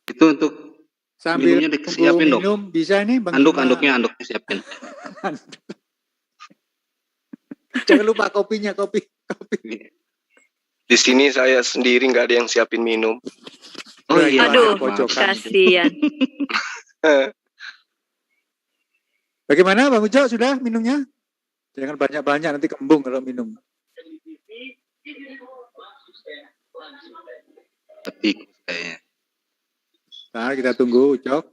Itu untuk Sambil minumnya disiapin dong. minum bisa nih Bang. Anduknya siapin. Jangan lupa kopinya, kopi. Di sini saya sendiri nggak ada yang siapin minum. Oh iya. Aduh, pojokan. kasihan. Bagaimana Bang Ucok, sudah minumnya? Jangan banyak-banyak, nanti kembung kalau minum. Tapi kayaknya. Nah, kita tunggu Ucok.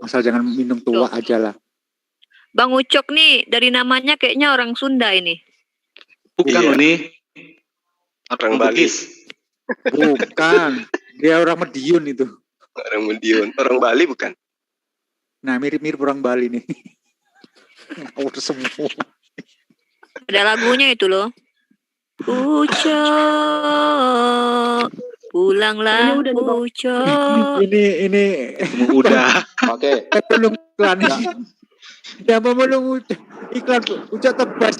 Asal jangan minum tua aja lah. Bang Ucok nih dari namanya kayaknya orang Sunda ini. Bukan Iya. loh nih. Orang Bali. Bukan, dia orang Madiun itu. Orang Madiun. Orang Bali bukan? Nah, mirip-mirip orang Bali nih. Ngawur semua. Ada lagunya itu loh. Ucok, pulanglah Ini udah di bawah. Ucok. Ini Udah. Oke. belum iklan. Ya belum iklan Ucok tebas.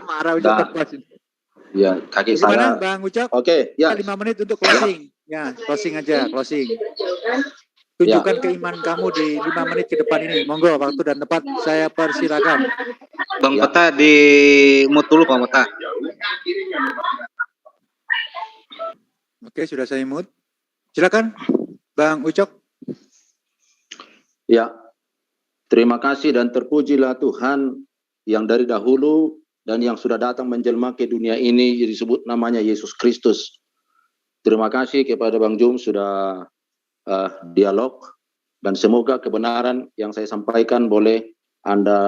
Marah Ucok Dah. tebas. Ya, kaki Gimana saya. Bang Ucok? Oke, ya. 5 menit untuk closing. Ya, closing aja, closing. Tunjukkan keimanan kamu di 5 menit ke depan ini. Monggo, waktu dan tempat saya persilakan. Bang Ya. Peta di mute dulu Bang Peta. Oke, sudah saya mute. Silakan, Bang Ucok. Ya. Terima kasih dan terpujilah Tuhan yang dari dahulu dan yang sudah datang menjelma ke dunia ini disebut namanya Yesus Kristus. Terima kasih kepada Bang Jum sudah dialog dan semoga kebenaran yang saya sampaikan boleh Anda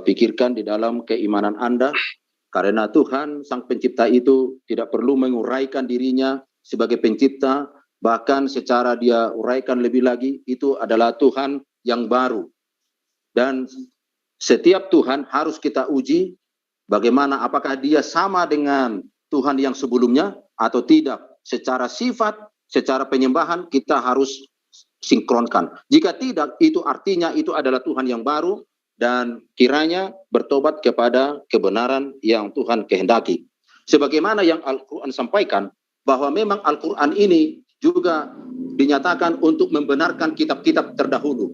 pikirkan di dalam keimanan Anda karena Tuhan Sang Pencipta itu tidak perlu menguraikan dirinya sebagai pencipta, bahkan secara dia uraikan lebih lagi itu adalah Tuhan yang baru. Dan setiap Tuhan harus kita uji bagaimana apakah dia sama dengan Tuhan yang sebelumnya atau tidak. Secara sifat, secara penyembahan kita harus sinkronkan. Jika tidak, itu artinya itu adalah Tuhan yang baru dan kiranya bertobat kepada kebenaran yang Tuhan kehendaki. Sebagaimana yang Al-Quran sampaikan bahwa memang Al-Quran ini juga dinyatakan untuk membenarkan kitab-kitab terdahulu.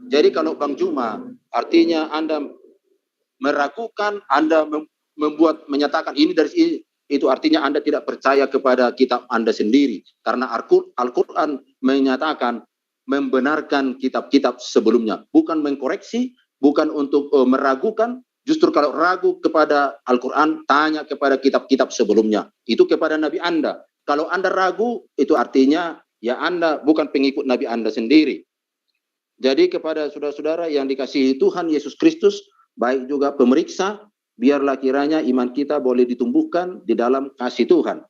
Jadi kalau Bang Juma, artinya Anda meragukan, Anda menyatakan ini dari sini, itu artinya Anda tidak percaya kepada kitab Anda sendiri. Karena Al-Quran menyatakan membenarkan kitab-kitab sebelumnya. Bukan mengkoreksi, bukan untuk meragukan. Justru kalau ragu kepada Al-Quran, tanya kepada kitab-kitab sebelumnya. Itu kepada Nabi Anda. Kalau Anda ragu, itu artinya ya Anda bukan pengikut Nabi Anda sendiri. Jadi kepada saudara-saudara yang dikasihi Tuhan Yesus Kristus, baik juga pemeriksa, biarlah kiranya iman kita boleh ditumbuhkan di dalam kasih Tuhan.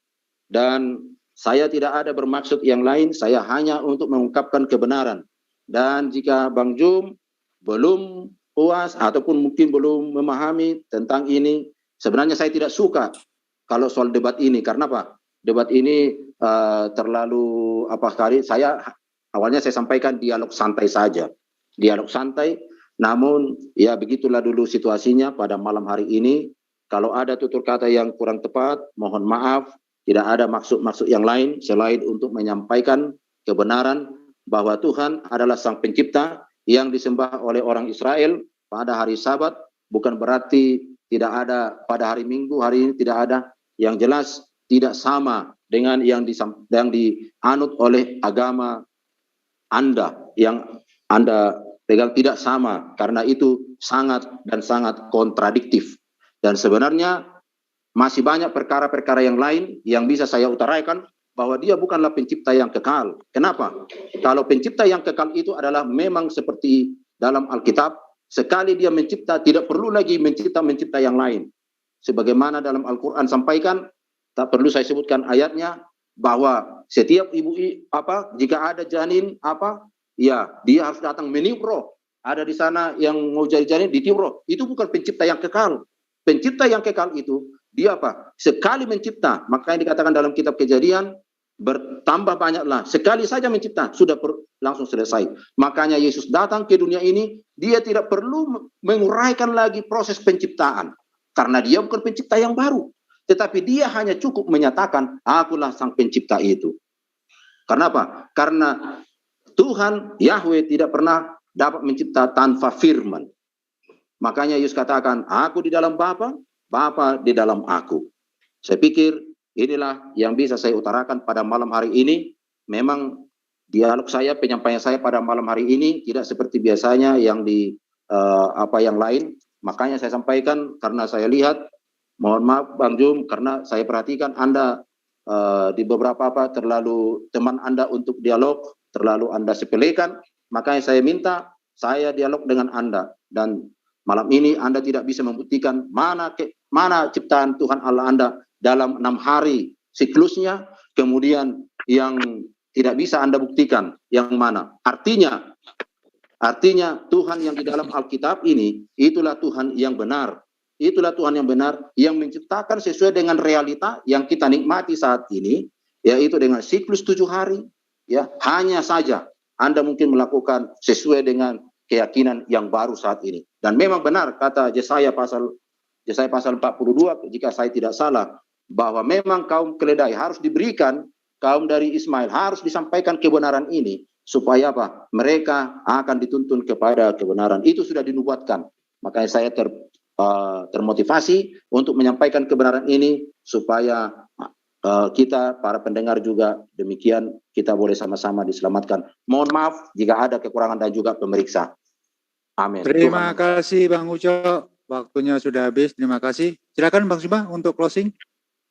Dan saya tidak ada bermaksud yang lain, saya hanya untuk mengungkapkan kebenaran. Dan jika Bang Jum belum puas ataupun mungkin belum memahami tentang ini, sebenarnya saya tidak suka kalau soal debat ini. Karena apa? Debat ini terlalu saya awalnya saya sampaikan dialog santai saja. Dialog santai. Namun ya begitulah dulu situasinya pada malam hari ini. Kalau ada tutur kata yang kurang tepat, mohon maaf. Tidak ada maksud-maksud yang lain selain untuk menyampaikan kebenaran bahwa Tuhan adalah Sang Pencipta yang disembah oleh orang Israel pada hari Sabat. Bukan berarti tidak ada pada hari Minggu, hari ini tidak ada. Yang jelas tidak sama dengan yang dianut oleh agama Anda yang Anda pegang, tidak sama, karena itu sangat dan sangat kontradiktif. Dan sebenarnya masih banyak perkara-perkara yang lain yang bisa saya utarakan, bahwa dia bukanlah pencipta yang kekal. Kenapa? Kalau pencipta yang kekal itu adalah memang seperti dalam Alkitab, sekali dia mencipta, tidak perlu lagi mencipta yang lain. Sebagaimana dalam Al-Quran sampaikan, tak perlu saya sebutkan ayatnya, bahwa setiap ibu jika ada janin ya dia harus datang meniup roh. Ada di sana yang mau jadi janin ditiup roh. Itu bukan pencipta yang kekal. Pencipta yang kekal itu dia sekali mencipta, makanya dikatakan dalam kitab Kejadian, bertambah banyaklah, sekali saja mencipta sudah langsung selesai. Makanya Yesus datang ke dunia ini, dia tidak perlu menguraikan lagi proses penciptaan, karena dia bukan pencipta yang baru, tetapi dia hanya cukup menyatakan, akulah sang pencipta itu. Kenapa? Karena Tuhan Yahweh tidak pernah dapat mencipta tanpa firman. Makanya Yesus katakan, aku di dalam Bapa, Bapa di dalam aku. Saya pikir inilah yang bisa saya utarakan pada malam hari ini. Memang dialog saya, penyampaian saya pada malam hari ini tidak seperti biasanya yang yang lain. Makanya saya sampaikan karena saya lihat, mohon maaf Bang Jum, karena saya perhatikan Anda di beberapa terlalu teman Anda untuk dialog, terlalu Anda sepelekan. Makanya saya minta saya dialog dengan Anda, dan malam ini Anda tidak bisa membuktikan mana ciptaan Tuhan Allah Anda dalam 6 hari siklusnya, kemudian yang tidak bisa Anda buktikan yang mana. Artinya Tuhan yang di dalam Alkitab ini, itulah Tuhan yang benar. Itulah Tuhan yang benar, yang menciptakan sesuai dengan realita yang kita nikmati saat ini, yaitu dengan siklus 7 hari. Ya, hanya saja Anda mungkin melakukan sesuai dengan keyakinan yang baru saat ini. Dan memang benar kata Yesaya pasal 42, jika saya tidak salah, bahwa memang kaum keledai harus diberikan, kaum dari Ismail harus disampaikan kebenaran ini, supaya mereka akan dituntun kepada kebenaran. Itu sudah dinubuatkan. Makanya saya termotivasi untuk menyampaikan kebenaran ini, supaya kita para pendengar juga demikian, kita boleh sama-sama diselamatkan. Mohon maaf jika ada kekurangan dan juga pemeriksa. Amin. Terima kasih Bang Ucok, waktunya sudah habis. Terima kasih. Silakan Bang Suma untuk closing.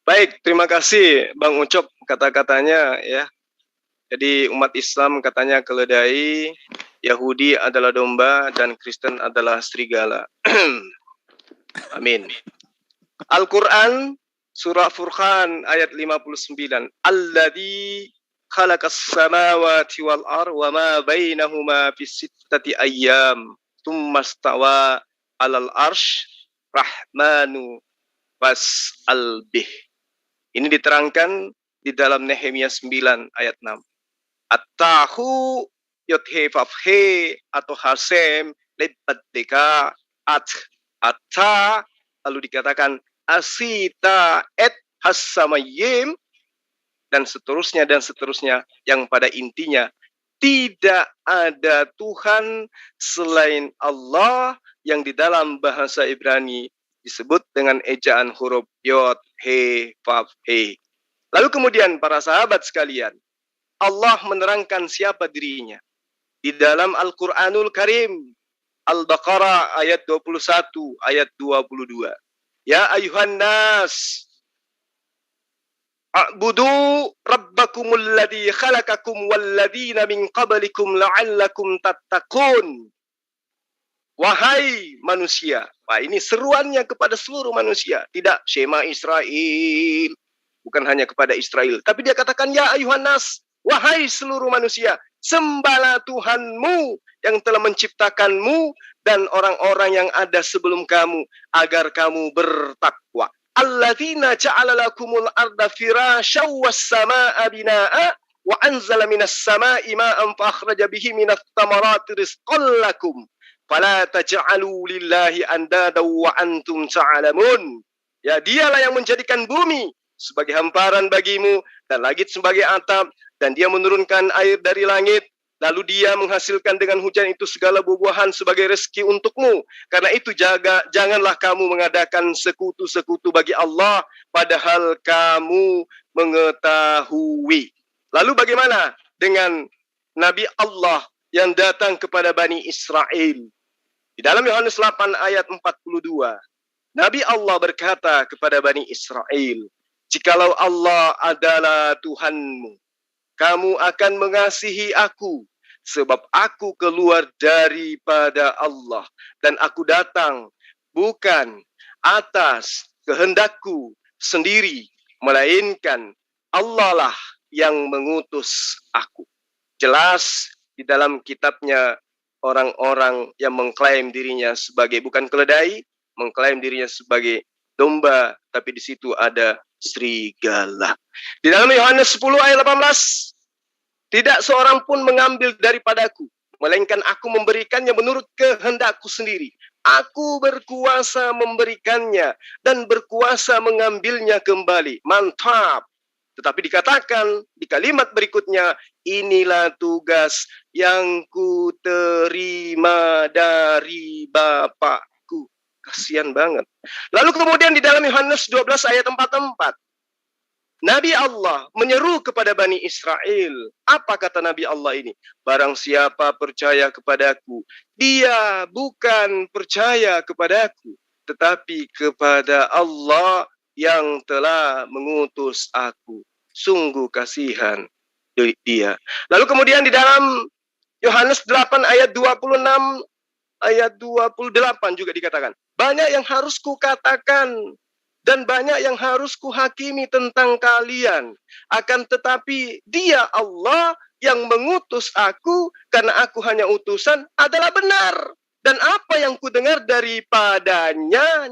Baik, terima kasih Bang Ucok kata-katanya ya. Jadi umat Islam katanya keledai, Yahudi adalah domba, dan Kristen adalah serigala. Amin. Al-Quran surah Furqan ayat 59. Alladzi khalaqas samawati wal ar wa ma bainahuma fi sittati ayyam tsumma stawa 'alal arsy rahmanu was'al bih. Ini diterangkan di dalam Nehemia 9 ayat 6. At-tahu yothe fafhe atau hasem lebadeka atta, lalu dikatakan asita et hasamayim, dan seterusnya yang pada intinya tidak ada Tuhan selain Allah, yang di dalam bahasa Ibrani disebut dengan ejaan huruf yod he vav he. Lalu kemudian para sahabat sekalian, Allah menerangkan siapa dirinya di dalam Al-Qur'anul Karim, Al-Baqarah ayat 21, ayat 22. Ya ayuhan nas, a'budu rabbakumul ladzi khalaqakum walladzina min qablikum la'allakum tattaqun. Wahai manusia. Wah, ini seruannya kepada seluruh manusia, tidak Shema Israel, bukan hanya kepada Israel, tapi dia katakan ya ayuhan nas, wahai seluruh manusia, sembahlah Tuhanmu yang telah menciptakanmu dan orang-orang yang ada sebelum kamu, agar kamu bertakwa. Alladzina ja'ala lakumul arda firasyaw was-samaa'a binaa'a wa anzala minas samaa'i ma'an fa akhraja bihi minats thamarati rizqan lakum fala taj'alu lillahi andada wa antum ta'lamun. Ya, dialah yang menjadikan bumi sebagai hamparan bagimu dan langit sebagai atap, dan dia menurunkan air dari langit Lalu dia menghasilkan dengan hujan itu segala buah-buahan sebagai rezeki untukmu. Karena itu janganlah kamu mengadakan sekutu-sekutu bagi Allah, padahal kamu mengetahui. Lalu bagaimana dengan Nabi Allah yang datang kepada Bani Israel? Di dalam Yohanes 8 ayat 42, Nabi Allah berkata kepada Bani Israel, jikalau Allah adalah Tuhanmu, kamu akan mengasihi aku, sebab aku keluar daripada Allah, dan aku datang bukan atas kehendakku sendiri, melainkan Allah lah yang mengutus aku. Jelas di dalam kitabnya orang-orang yang mengklaim dirinya sebagai bukan keledai, mengklaim dirinya sebagai domba, tapi di situ ada serigala. Di dalam Yohanes 10 ayat 18, tidak seorang pun mengambil daripadaku, melainkan aku memberikannya menurut kehendakku sendiri. Aku berkuasa memberikannya dan berkuasa mengambilnya kembali. Mantap. Tetapi dikatakan di kalimat berikutnya, inilah tugas yang ku terima dari Bapakku. Kasihan banget. Lalu kemudian di dalam Yohanes 12 ayat 44, Nabi Allah menyeru kepada Bani Israel. Apa kata Nabi Allah ini? Barang siapa percaya kepadaku, dia bukan percaya kepadaku, tetapi kepada Allah yang telah mengutus aku. Sungguh kasihan dia. Lalu kemudian di dalam Yohanes 8 ayat 26 ayat 28 juga dikatakan, banyak yang harus kukatakan dan banyak yang harus kuhakimi tentang kalian. Akan tetapi dia Allah yang mengutus aku, karena aku hanya utusan, adalah benar. Dan apa yang kudengar daripadanya,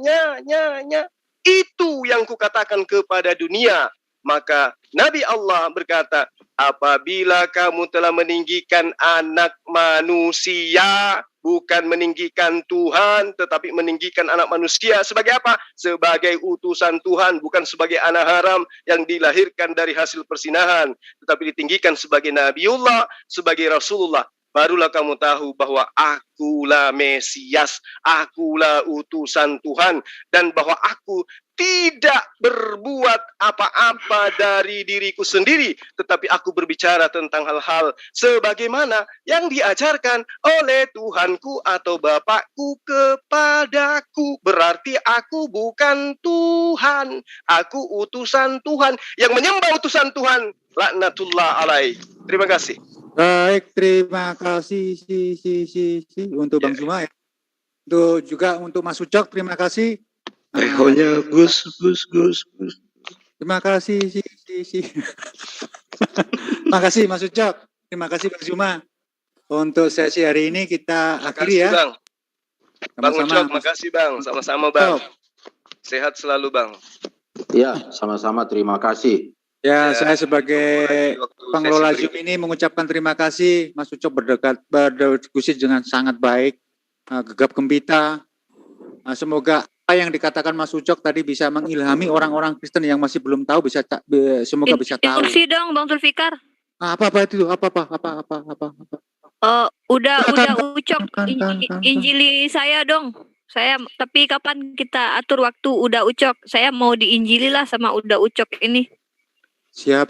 itu yang kukatakan kepada dunia. Maka Nabi Allah berkata, apabila kamu telah meninggikan anak manusia, bukan meninggikan Tuhan, tetapi meninggikan anak manusia. Sebagai apa? Sebagai utusan Tuhan, bukan sebagai anak haram yang dilahirkan dari hasil persinahan, tetapi ditinggikan sebagai Nabiullah, sebagai Rasulullah. Barulah kamu tahu bahwa akulah Mesias, akulah utusan Tuhan, dan bahwa aku tidak berbuat apa-apa dari diriku sendiri, tetapi aku berbicara tentang hal-hal sebagaimana yang diajarkan oleh Tuhanku atau Bapakku kepadaku. Berarti aku bukan Tuhan, aku utusan Tuhan yang menyembah utusan Tuhan. Laknatullah alaih. Terima kasih. Baik, terima kasih untuk Bang Zuma ya. Untuk juga untuk Mas Ucok, terima kasih. Ehonya Gus. Terima kasih Terima kasih Mas Ucok. Terima kasih Bang Zuma. Untuk sesi hari ini kita akhiri ya. Bang. Bang Sama-sama. Ucok, makasih Bang. Sama-sama Bang. Sehat selalu Bang. Ya, sama-sama terima kasih. Ya, saya sebagai pengelola Zoom ini mengucapkan terima kasih. Mas Ucok berdiskusi dengan sangat baik, gegap gempita. Semoga apa yang dikatakan Mas Ucok tadi bisa mengilhami orang-orang Kristen yang masih belum tahu, semoga bisa tahu. Instruksi dong Bang Zulfikar. Apa itu? Apa? Udah Ucok injili saya dong. Tapi kapan kita atur waktu Udah Ucok? Saya mau diinjili lah sama Udah Ucok ini. Siap.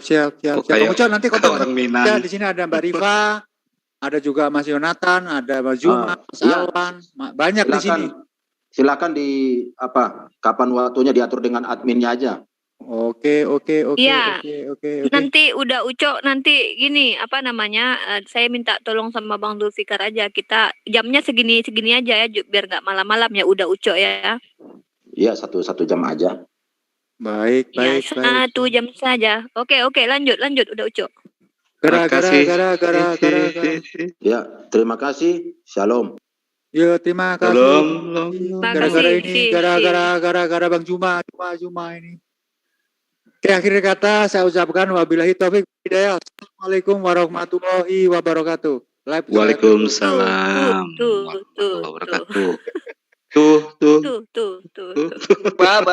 Bang Ucok nanti kontak orang Minang. di sini ada Mbak Riva, ada juga Mas Yonatan, ada Mas Zuma, Mas Alwan, banyak di sini. Silakan kapan waktunya diatur dengan adminnya aja. Oke. Iya. Nanti Udah Ucok nanti gini saya minta tolong sama Bang Zulfikar aja, kita jamnya segini aja ya biar nggak malam-malam ya Udah Ucok ya. Iya, satu jam aja. Baik. 1 jam saja. Oke, lanjut Udah Ucok. Gara-gara. Ya, terima kasih. Shalom. Ya, terima kasih. Shalom. Gara-gara ini, gara-gara Bang Zuma ini. Oke, akhir kata saya ucapkan wabillahi taufik hidayah. Assalamualaikum warahmatullahi wabarakatuh. Waalaikumsalam warahmatullahi wabarakatuh. Tuh. Tuh. Ba.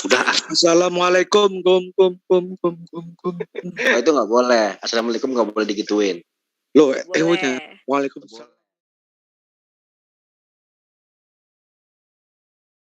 Udah. Assalamualaikum, kum. Oh, itu nggak boleh. Assalamualaikum nggak boleh digituin. Loh, Boleh. Waalaikumsalam.